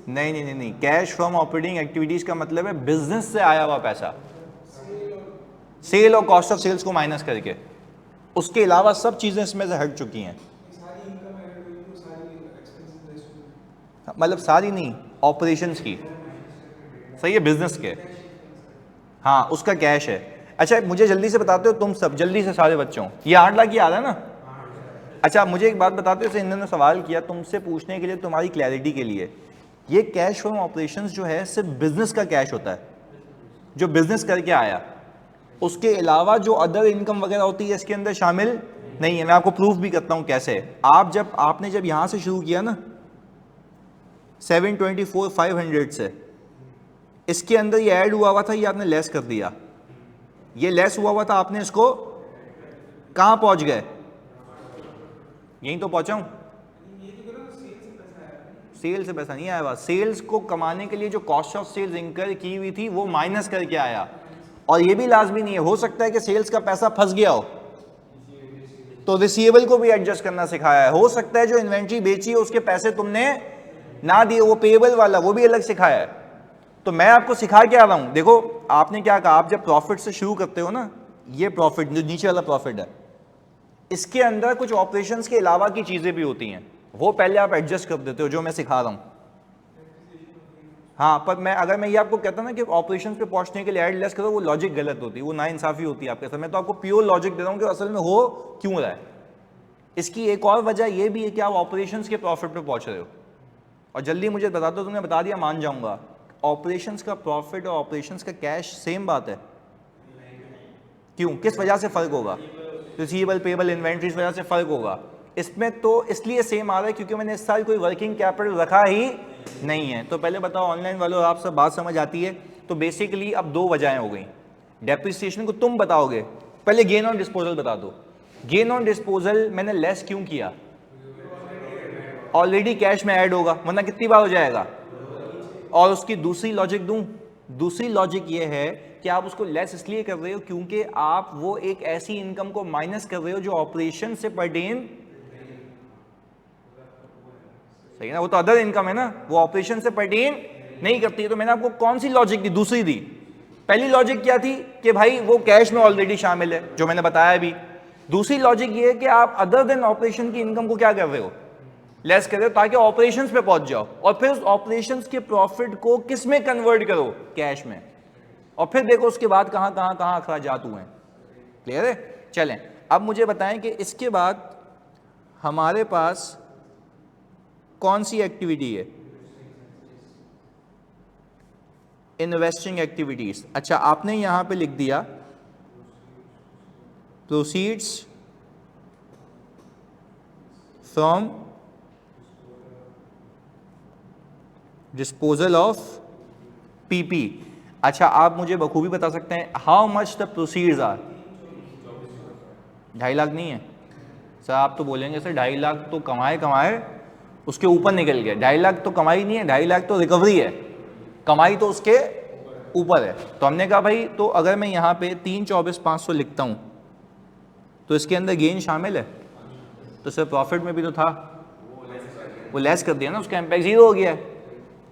नहीं नहीं नहीं नहीं, कैश फ्रॉम ऑपरेटिंग एक्टिविटीज का मतलब है बिजनेस से आया हुआ पैसा, सेल और कॉस्ट ऑफ सेल्स को माइनस करके। उसके अलावा सब चीजें इसमें से हट चुकी हैं। मतलब सारी नहीं, ऑपरेशंस की, सही है, बिजनेस के। हाँ उसका कैश है। अच्छा मुझे जल्दी से बताते हो तुम सब, जल्दी से सारे बच्चों, ये 8 लाख ही आ रहा है ना? अच्छा मुझे एक बात बताते हो, इन्होंने सवाल किया तुमसे पूछने के लिए, तुम्हारी क्लैरिटी के लिए, ये कैश फ्रॉम ऑपरेशंस जो है सिर्फ बिजनेस का कैश होता है, जो बिजनेस करके आया, उसके अलावा जो अदर इनकम वगैरह होती है इसके अंदर शामिल नहीं है। मैं आपको प्रूफ भी करता हूं कैसे। आपने जब यहां से शुरू किया ना 724,500 से, इसके अंदर ये ऐड हुआ था, ये आपने लेस कर दिया, ये लेस हुआ था, आपने इसको कहां पहुंच गए, यहीं तो पहुंचा हूं। सेल से पैसा नहीं आया हुआ, सेल्स को कमाने के लिए जो कॉस्ट ऑफ सेल्स इंकर की हुई थी वो माइनस करके आया। और ये भी लाजमी नहीं है, हो सकता है कि सेल्स का पैसा फंस गया हो तो रिसीवेबल को भी एडजस्ट करना सिखाया है। हो सकता है जो इन्वेंट्री बेची है उसके पैसे तुमने ना दिए, वो पेएबल वाला वो भी अलग सिखाया है। तो मैं आपको सिखा के आ रहा हूं। देखो आपने क्या कहा, आप जब प्रॉफिट से शुरू करते हो ना, ये प्रॉफिट जो नीचे वाला प्रॉफिट है, इसके अंदर कुछ ऑपरेशंस के अलावा की चीजें भी होती हैं, वो पहले आप एडजस्ट कर देते हो, जो मैं सिखा रहा हूं। हाँ, पर अगर मैं ये आपको कहता ना कि ऑपरेशंस पे पहुंचने के लिए ऐड लेस करो, वो लॉजिक गलत होती है, वो नाइंसाफी होती है आपके साथ। मैं तो आपको प्योर लॉजिक दे रहा हूं कि असल में हो क्यों रहा है। इसकी एक और वजह यह भी है कि आप ऑपरेशंस के प्रॉफिट पे पहुंच रहे हो। और जल्दी मुझे बता दो, तुमने बता दिया मान जाऊंगा, ऑपरेशंस का प्रॉफिट और ऑपरेशंस का कैश सेम बात है? क्यों, किस वजह से फर्क होगा? रिसीवेबल, पेबल, इन्वेंट्री, इस वजह से फर्क होगा। इसमें तो इसलिए सेम आ रहा है क्योंकि मैंने इस साल कोई वर्किंग कैपिटल रखा ही नहीं है। तो पहले बताओ ऑनलाइन वालों, आप सब बात समझ आती है? तो बेसिकली अब दो वजहें हो गई। डेप्रिसिएशन को तुम बताओगे, पहले गेन ऑन डिस्पोजल बता दो। गेन ऑन डिस्पोजल मैंने लेस क्यों किया? ऑलरेडी कैश में ऐड होगा, वरना कितनी बार हो जाएगा। और उसकी दूसरी लॉजिक दूं, दूसरी लॉजिक ये है कि आप उसको लेस इसलिए कर रहे हो क्योंकि आप वो एक ऐसी इनकम को माइनस कर रहे हो जो ऑपरेशन से पर्टेन, सही है ना, वो तो अदर इनकम है ना, वो ऑपरेशन से पर्टेन नहीं करती है। तो मैंने आपको कौन सी लॉजिक दी? दूसरी दी। पहली लॉजिक क्या थी कि भाई वो कैश में ऑलरेडी शामिल है, जो मैंने बताया भी। दूसरी लॉजिक ये है कि आप अदर देन ऑपरेशन की इनकम को क्या कर रहे हो, लेस कर रहे हो, ताकि ऑपरेशंस पे पहुंच जाओ। और फिर उस ऑपरेशंस के प्रॉफिट को किस में कन्वर्ट करो? कैश में। और फिर देखो उसके बाद कहां कहां कहां अखराजात हुए हैं। क्लियर है? चलें अब मुझे बताएं कि इसके बाद हमारे पास कौन सी एक्टिविटी है? Investing activities. अच्छा आपने यहां पे लिख दिया proceeds from disposal of PP. अच्छा आप मुझे बखूबी बता सकते हैं how much the proceeds are? 2.5 lakh नहीं है सर? आप तो बोलेंगे सर 2.5 लाख तो कमाए उसके ऊपर निकल गया। 2.5 लाख तो कमाई नहीं है, 2.5 लाख तो रिकवरी है, कमाई तो उसके ऊपर है। तो हमने कहा भाई तो अगर मैं यहाँ पे 324,500 लिखता हूँ तो इसके अंदर गेन शामिल है? तो सर प्रॉफिट में भी तो था, वो लेस कर दिया ना, उसका इम्पैक्ट 0 हो गया है।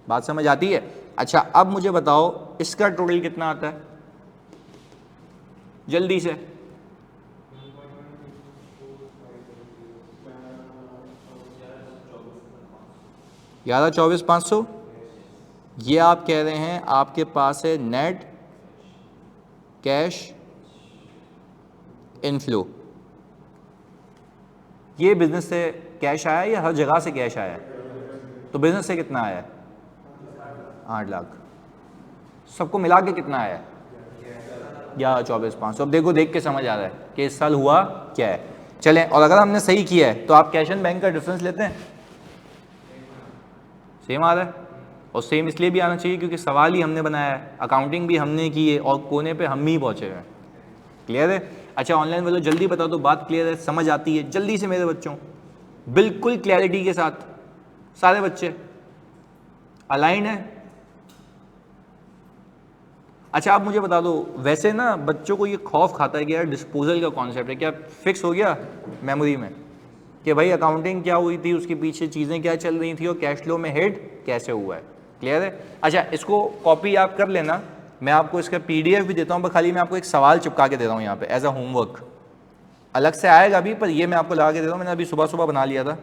बात समझ आती है? अच्छा अब मुझे बताओ इसका टोटल कितना आता है जल्दी से? 11,24,500। ये आप कह रहे हैं आपके पास है नेट कैश इनफ्लो। ये बिजनेस से कैश आया या हर जगह से कैश आया? तो बिजनेस से कितना आया? 8 लाख। सबको मिला के कितना आया? 11,24,500। अब देखो, देख के समझ आ रहा है कि इस साल हुआ क्या है। चलें, और अगर हमने सही किया है तो आप कैश एंड बैंक का डिफरेंस लेते हैं? सेम आ रहा है। और सेम इसलिए भी आना चाहिए क्योंकि सवाल ही हमने बनाया है, अकाउंटिंग भी हमने की है और कोने पे हम ही पहुंचे हुए हैं। क्लियर है? अच्छा ऑनलाइन वालों जल्दी बता दो, बात क्लियर है, समझ आती है? जल्दी से मेरे बच्चों, बिल्कुल क्लैरिटी के साथ, सारे बच्चे अलाइन है? अच्छा आप मुझे बता दो, वैसे ना बच्चों को ये खौफ खाता है कि यार डिस्पोजल का कॉन्सेप्ट है, क्या फिक्स हो गया मेमोरी में कि भाई अकाउंटिंग क्या हुई थी, उसके पीछे चीज़ें क्या चल रही थी और कैश फ्लो में हिट कैसे हुआ है? क्लियर है? अच्छा इसको कॉपी आप कर लेना, मैं आपको इसका PDF भी देता हूँ, पर खाली मैं आपको एक सवाल चिपका के दे रहा हूँ यहाँ पे एज अ होमवर्क। अलग से आएगा अभी, पर ये मैं आपको लगा के दे रहा हूँ, मैंने अभी सुबह सुबह बना लिया था।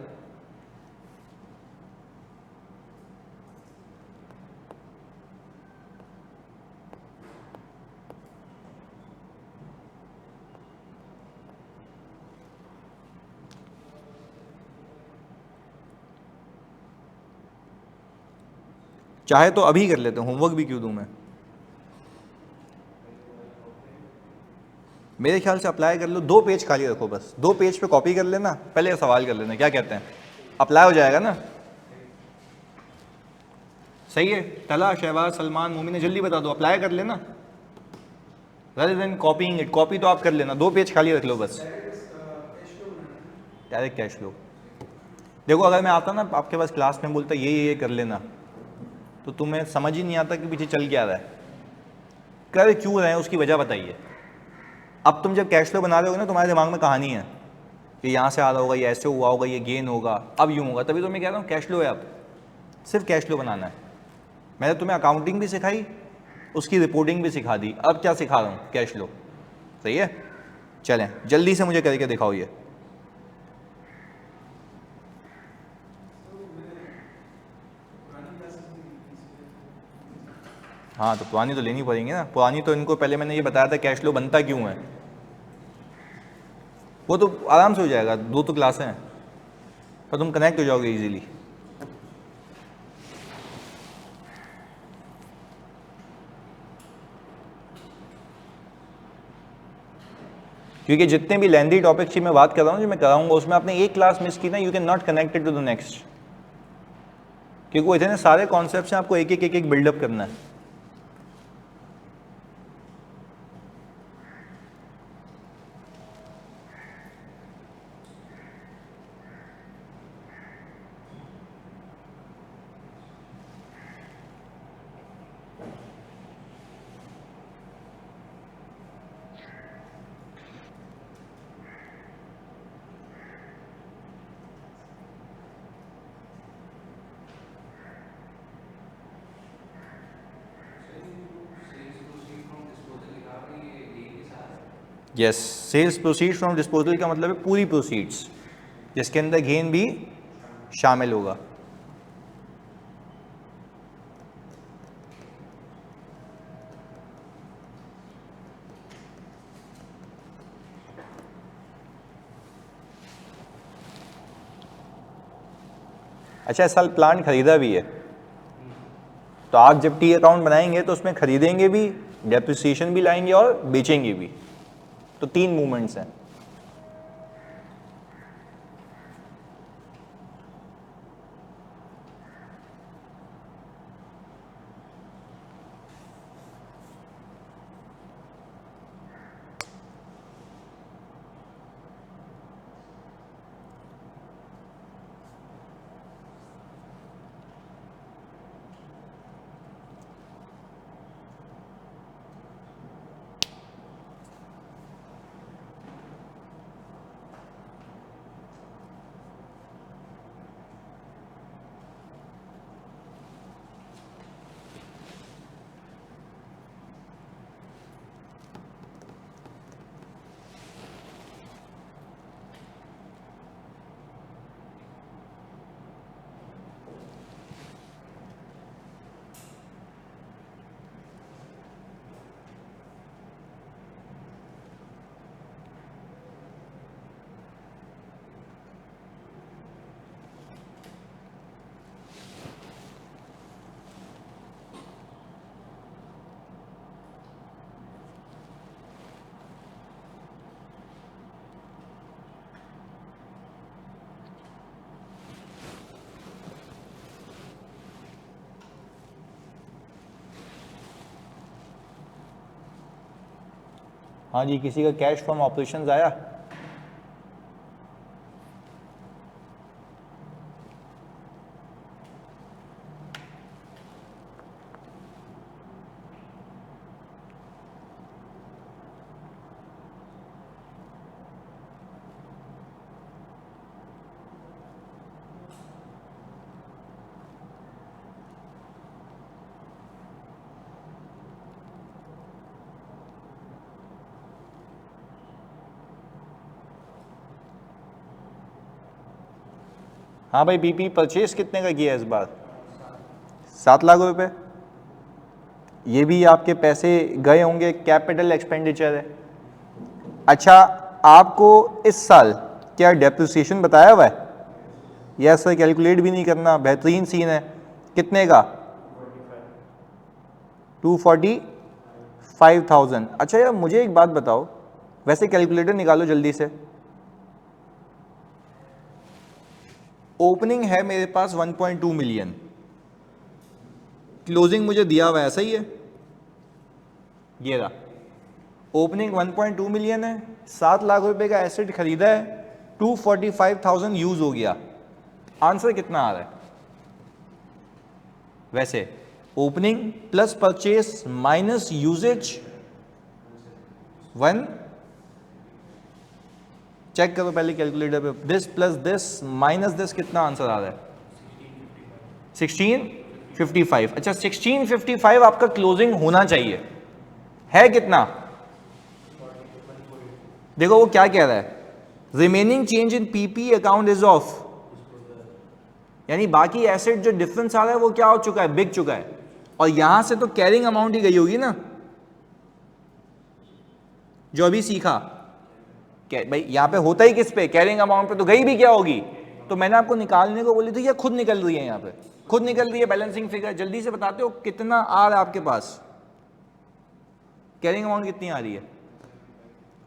चाहे तो अभी कर लेते हैं, होमवर्क भी क्यों दूं मैं। मेरे ख्याल से अप्लाई कर लो, 2 पेज खाली रखो बस, 2 पेज पे कॉपी कर लेना, पहले सवाल कर लेना, क्या कहते हैं, अप्लाई हो जाएगा ना। सही है, तला, शहबाज, सलमान, मोमिन, जल्दी बता दो, अप्लाई कर लेना rather than copying it। Copy तो आप कर लेना, 2 पेज खाली रख लो बस। Direct cash flow. देखो अगर मैं आता ना आपके पास क्लास में बोलता ये कर लेना, तो तुम्हें समझ ही नहीं आता कि पीछे चल क्या रहा है, कर क्यों रहे हैं, उसकी वजह बताइए। अब तुम जब कैश फ्लो बना रहे हो ना, तुम्हारे दिमाग में कहानी है कि यहाँ से आ रहा होगा, ये ऐसे हुआ होगा, ये गेन होगा, अब यूँ होगा, तभी तो मैं कह रहा हूँ कैश फ्लो है। अब सिर्फ कैश फ्लो बनाना है। मैंने तुम्हें अकाउंटिंग भी सिखाई, उसकी रिपोर्टिंग भी सिखा दी, अब क्या सिखा रहा हूँ, कैश फ्लो। सही है, चलें जल्दी से मुझे करके दिखाओ ये। हाँ तो पुरानी तो लेनी पड़ेंगी ना, पुरानी तो इनको पहले मैंने ये बताया था कैश फ्लो बनता क्यों है, वो तो आराम से हो जाएगा, 2 तो क्लासें हैं, पर तुम कनेक्ट हो जाओगे इजीली। क्योंकि जितने भी लेंदी टॉपिक्स की मैं बात कर रहा हूँ, जो मैं कराऊंगा, उसमें आपने एक क्लास मिस की ना, you can not connected to the next, क्योंकि वो इतने सारे कॉन्सेप्ट्स हैं, आपको एक एक बिल्डअप करना है। Yes, sales proceeds from disposal का मतलब है पूरी प्रोसीड्स, जिसके अंदर गेन भी शामिल होगा। अच्छा, इस साल प्लांट खरीदा भी है, तो आप जब टी अकाउंट बनाएंगे तो उसमें खरीदेंगे भी, डेप्रिसिएशन भी लाएंगे और बेचेंगे भी, तो 3 मूवमेंट्स हैं। हाँ जी, किसी का कैश फ्रॉम ऑपरेशंस आया? हाँ भाई, बीपी परचेज कितने का किया है इस बार? 7 लाख रुपए। ये भी आपके पैसे गए होंगे, कैपिटल एक्सपेंडिचर है। अच्छा, आपको इस साल क्या डेप्रिसिएशन बताया हुआ है? यस सर, कैलकुलेट भी नहीं करना, बेहतरीन सीन है। कितने का? 245,000। अच्छा यार मुझे एक बात बताओ, वैसे कैलकुलेटर निकालो जल्दी से। ओपनिंग है मेरे पास 1.2 मिलियन, क्लोजिंग मुझे दिया हुआ है, सही है, ये रहा। ओपनिंग 1.2 मिलियन है, 7 लाख रुपए का एसेट खरीदा है, 245,000 यूज हो गया। आंसर कितना आ रहा है? वैसे opening plus purchase minus usages 1, check करो पहले कैलकुलेटर पे, this plus this minus this, कितना आंसर आ रहा है? 1655। अच्छा 1655 आपका क्लोजिंग होना चाहिए, है कितना? देखो वो क्या कह रहा है, remaining change in PP account is of, यानी बाकी एसेट जो डिफरेंस आ रहा है वो क्या हो चुका है, बिक चुका है। और यहां से तो कैरिंग अमाउंट ही गई होगी ना, जो अभी सीखा। भाई यहां पे होता ही किस पे, कैरिंग अमाउंट पे, तो गई भी क्या होगी? तो मैंने आपको निकालने को बोली थी, ये खुद निकल रही है, यहां पे खुद निकल रही है बैलेंसिंग फिगर। जल्दी से बताते हो कितना आ रहा है आपके पास, कैरिंग अमाउंट कितनी आ रही है?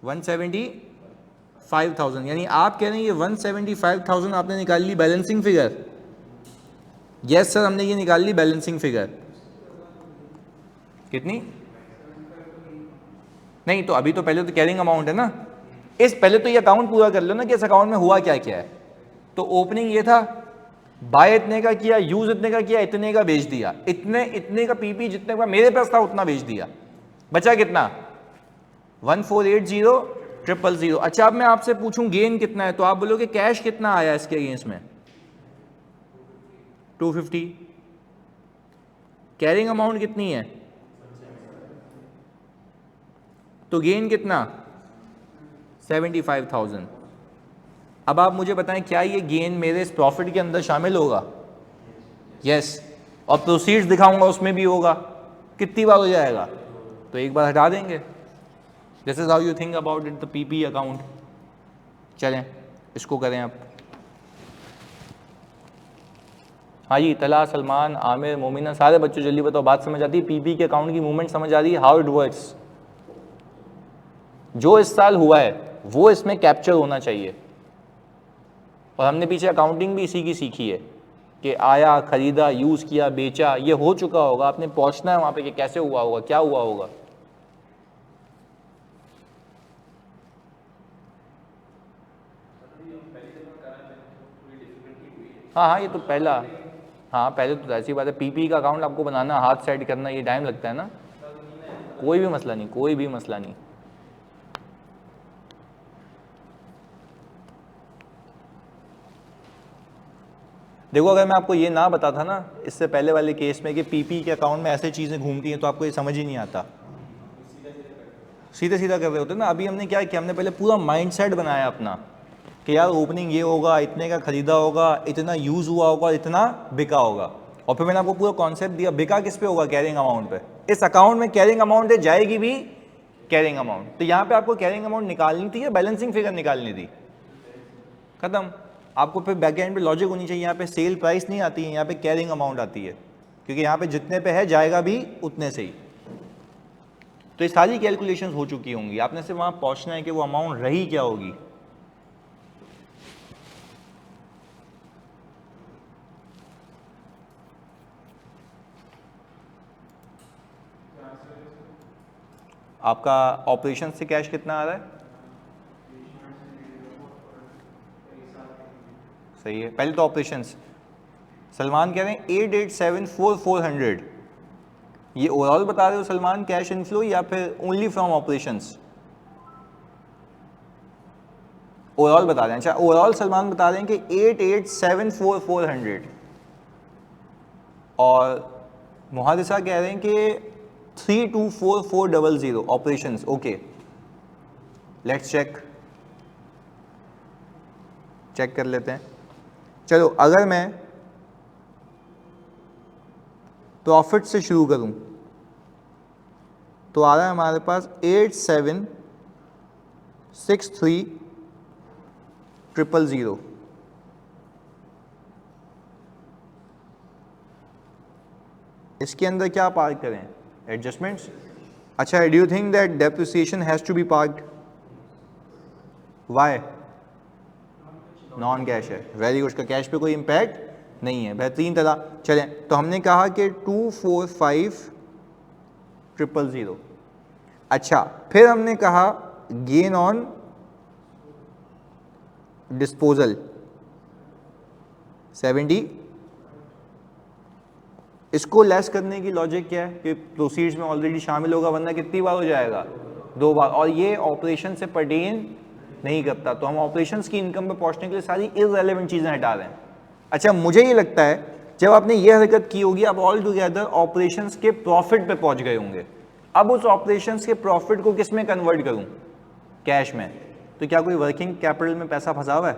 175,000। यानी आप कह रहे हैं ये 175,000 आपने निकाल ली बैलेंसिंग फिगर? यस सर, हमने ये निकाल ली बैलेंसिंग फिगर। कितनी? नहीं तो अभी तो पहले तो कैरिंग अमाउंट है ना, इस पहले तो ये अकाउंट पूरा कर लो ना कि इस अकाउंट में हुआ क्या क्या है। तो ओपनिंग ये था, बाय इतने का किया, यूज इतने का किया, इतने का बेच दिया, इतने का पीपी जितने का मेरे पास था उतना बेच दिया, बचा कितना? 1480000। अच्छा अब मैं आपसे पूछूं गेन कितना है, तो आप बोलोगे कैश कितना आया इसके अगेंस्ट में? 250। कैरिंग अमाउंट कितनी है? तो गेन कितना? 75,000। अब आप मुझे बताएं क्या ये गेन मेरे इस प्रॉफिट के अंदर शामिल होगा? यस। और प्रोसीड्स दिखाऊंगा उसमें भी होगा। कितनी बार हो जाएगा? तो एक बार हटा देंगे। This is how you think about it, the PP account. चलें इसको करें अब। हाँ जी, तला, सलमान, आमिर, मोमिना, सारे बच्चों जल्दी बताओ, बात समझ आती है? पीपी के अकाउंट की मूवमेंट समझ आ रही है, हाउ इट वर्क्स? जो इस साल हुआ है वो इसमें कैप्चर होना चाहिए। और हमने पीछे अकाउंटिंग भी इसी की सीखी है कि आया, खरीदा, यूज किया, बेचा, ये हो चुका होगा, आपने पहुंचना है वहां पे कि कैसे हुआ होगा, क्या हुआ होगा। हाँ हाँ, ये तो पहला, हाँ पहले तो ऐसी बात है, पीपी का अकाउंट आपको बनाना, हाथ सेट करना, ये टाइम लगता है ना। कोई भी मसला नहीं, कोई भी मसला नहीं। देखो अगर मैं आपको ये ना बताता ना इससे पहले वाले केस में कि पीपी के अकाउंट में ऐसे चीज़ें घूमती हैं, तो आपको ये समझ ही नहीं आता, सीधे सीधा कर रहे होते ना। अभी हमने क्या किया, हमने पहले पूरा माइंडसेट बनाया अपना कि यार ओपनिंग ये होगा, इतने का खरीदा होगा, इतना यूज़ हुआ होगा, इतना बिका होगा। और फिर मैंने आपको पूरा कॉन्सेप्ट दिया, बिका किस पे होगा? कैरिंग अमाउंट पे। इस अकाउंट में कैरिंग अमाउंट है, जाएगी भी कैरिंग अमाउंट। तो यहाँ पे आपको कैरिंग अमाउंट निकालनी थी या बैलेंसिंग फिगर निकालनी थी? खत्म। आपको फिर बैक एंड पे लॉजिक होनी चाहिए, यहाँ पे सेल प्राइस नहीं आती है, यहाँ पे कैरिंग अमाउंट आती है, क्योंकि यहाँ पे जितने पे है जाएगा भी उतने से ही। तो ये सारी कैलकुलेशंस हो चुकी होंगी, आपने सिर्फ वहाँ पहुँचना है कि वो अमाउंट रही क्या होगी। आपका ऑपरेशन से कैश कितना आ रहा है? सही है, पहले तो ऑपरेशंस। सलमान कह रहे हैं 8874400। ये ओवरऑल बता रहे हो सलमान कैश इनफ्लो, या फिर ओनली फ्रॉम ऑपरेशंस? ओवरऑल बता रहे हैं। अच्छा ओवरऑल सलमान बता रहे हैं कि 8874400। और मुहादिसा कह रहे हैं कि 324400 ऑपरेशंस। ओके लेट्स चेक कर लेते हैं। चलो अगर मैं प्रॉफिट से शुरू करूं तो आ रहा है हमारे पास 87630000। इसके अंदर क्या पार करें? एडजस्टमेंट्स। अच्छा, do you think that depreciation has to be parked? Why? Non cash है, वेरी गुड, उसका कैश पे कोई इम्पैक्ट नहीं है, बेहतरीन तरह। चलें, तो हमने कहा कि 245,000। अच्छा, फिर हमने कहा गेन ऑन डिस्पोजल 70। इसको लेस करने की लॉजिक क्या है कि प्रोसीड्स में ऑलरेडी शामिल होगा, वरना कितनी बार हो जाएगा? 2 बार, और ये ऑपरेशन से पर्टेन नहीं करता, तो हम ऑपरेशंस की इनकम पे पहुंचने के लिए सारी इररिलेवेंट चीज़ें हटा रहे हैं। अच्छा, मुझे ये लगता है जब आपने ये हरकत की होगी, अब ऑल टुगेदर ऑपरेशंस के प्रॉफिट पे पहुंच गए होंगे। अब उस ऑपरेशंस के प्रॉफिट को किस में कन्वर्ट करूं? कैश में। तो क्या कोई वर्किंग कैपिटल में पैसा फंसा हुआ है?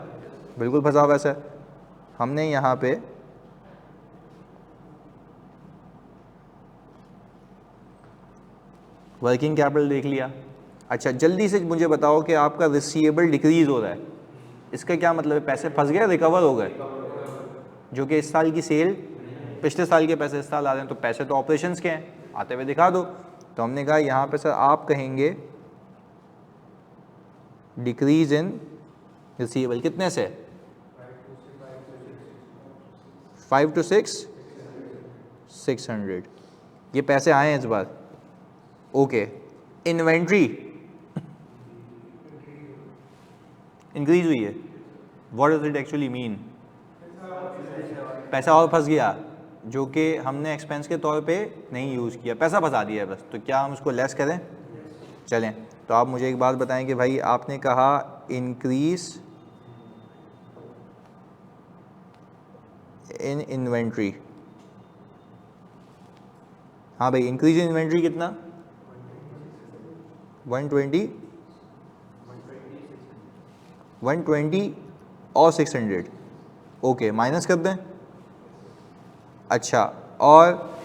बिल्कुल फंसा हुआ है सर। हमने यहाँ पे वर्किंग कैपिटल देख लिया। अच्छा, जल्दी से मुझे बताओ कि आपका रिसीवेबल डिक्रीज हो रहा है, इसका क्या मतलब है? पैसे फंस गए, रिकवर हो गए, जो कि इस साल की सेल पिछले साल के पैसे इस साल आ रहे हैं, तो पैसे तो ऑपरेशंस के हैं, आते हुए दिखा दो। तो हमने कहा यहाँ पे सर आप कहेंगे डिक्रीज इन रिसीवेबल कितने से? 5 to 600। ये पैसे आए हैं इस बार। ओके, इन्वेंट्री इंक्रीज हुई है, what does it actually mean? पैसा और फंस गया, जो कि हमने एक्सपेंस के तौर पे नहीं यूज़ किया, पैसा फंसा दिया है बस। तो क्या हम उसको लेस करें? चलें, तो आप मुझे एक बात बताएं कि भाई आपने कहा इंक्रीज इन इन्वेंट्री। हाँ भाई, इंक्रीज इन इन्वेंट्री कितना? 120 और 600। ओके, माइनस कर दें। अच्छा, और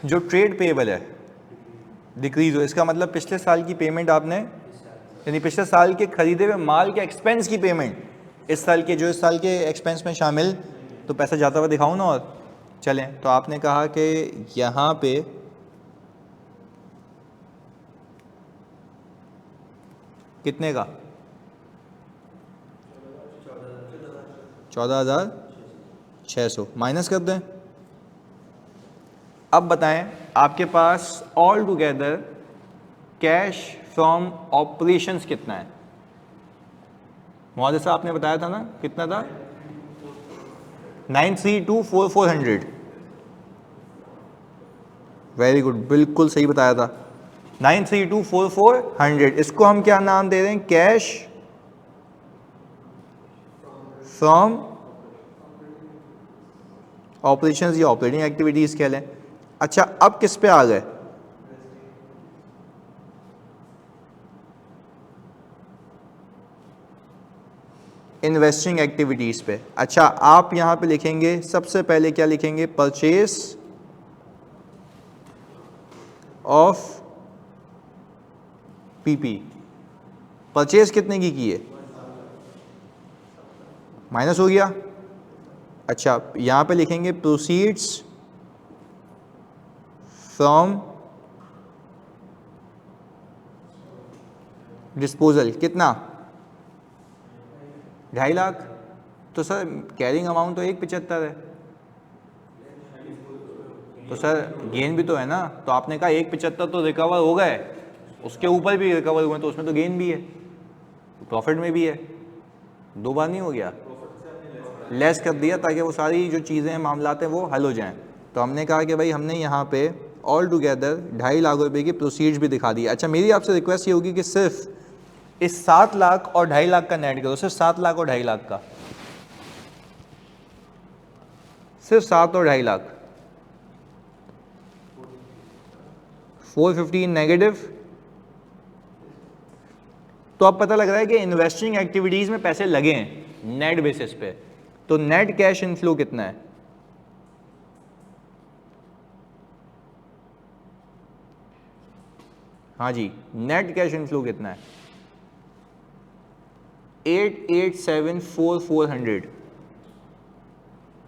जो ट्रेड पेएबल है डिक्रीज हो, इसका मतलब पिछले साल की पेमेंट आपने, यानी पिछले साल के खरीदे हुए माल के एक्सपेंस की पेमेंट इस साल के, जो इस साल के एक्सपेंस में शामिल, तो पैसा जाता हुआ दिखाऊं ना। और चलें, तो आपने कहा कि यहाँ पे कितने का? 14,600 माइनस कर दें। अब बताएं आपके पास all together cash from operations कितना है? मोहल्ले साहब आपने बताया था ना, कितना था? 932,400। वेरी गुड, बिल्कुल सही बताया था, 932,400। इसको हम क्या नाम दे रहे हैं? कैश फ्रॉम ऑपरेशंस या ऑपरेटिंग एक्टिविटीज कह लें। अच्छा, अब किस पे आ गए? इन्वेस्टिंग एक्टिविटीज पे। अच्छा, आप यहां पे लिखेंगे, सबसे पहले क्या लिखेंगे? Purchase of PP. परचेज कितने की है? माइनस हो गया। अच्छा, यहां पे लिखेंगे प्रोसीड्स फ्रॉम डिस्पोजल कितना? 2.5 लाख। तो सर कैरिंग अमाउंट तो 175 है, तो सर गेन भी तो है ना। तो आपने कहा 175 तो रिकवर हो गए, उसके ऊपर भी रिकवर हुए, तो उसमें तो गेन भी है, प्रॉफिट में भी है, 2 बार नहीं हो गया? लेस कर दिया ताकि वो सारी जो चीज़ें हैं, मामलात हैं, वो हल हो जाएं। तो हमने कहा कि भाई हमने यहाँ पे ऑल टुगेदर 2.5 लाख रुपए की प्रोसीड्स भी दिखा दी। अच्छा, मेरी आपसे रिक्वेस्ट ये होगी कि सिर्फ इस 7 लाख और 2.5 लाख का नेट करो, सिर्फ 7 लाख और 2.5 लाख का, सिर्फ 7 और 2.5 लाख। 415 नेगेटिव। तो अब पता लग रहा है कि इन्वेस्टिंग एक्टिविटीज में पैसे लगे हैं नेट बेसिस पे। तो नेट कैश इनफ्लो कितना है? हाँ जी, नेट कैश इनफ्लो कितना है? 887,400,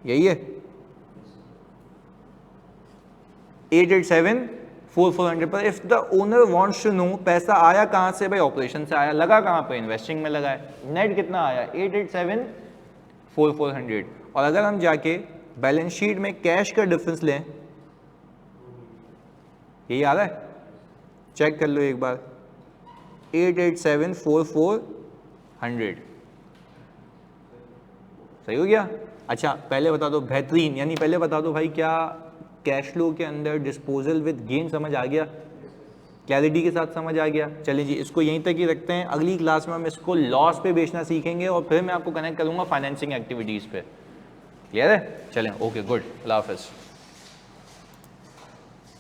यही है 887,400। 400 पर। If the owner wants to know पैसा आया कहाँ से भाई, ऑपरेशन से आया, लगा कहाँ पे, इन्वेस्टिंग में लगा है, नेट कितना आया 887 400। और अगर हम जाके बैलेंस शीट में कैश का डिफरेंस लें, यही आ रहा है, चेक कर लो एक बार, 887 400, सही हो गया। अच्छा पहले बता दो बेहतरीन, यानी पहले बता दो भाई क्या कैश फ्लो के अंदर डिस्पोजल विद गेन समझ आ गया, क्लैरिटी के साथ समझ आ गया। चलिए जी इसको यहीं तक ही रखते हैं, अगली क्लास में हम इसको लॉस पे बेचना सीखेंगे और फिर मैं आपको कनेक्ट करूंगा फाइनेंसिंग एक्टिविटीज़ पे। क्लियर है, चलें, ओके गुड, अल्लाह हाफ़िज़।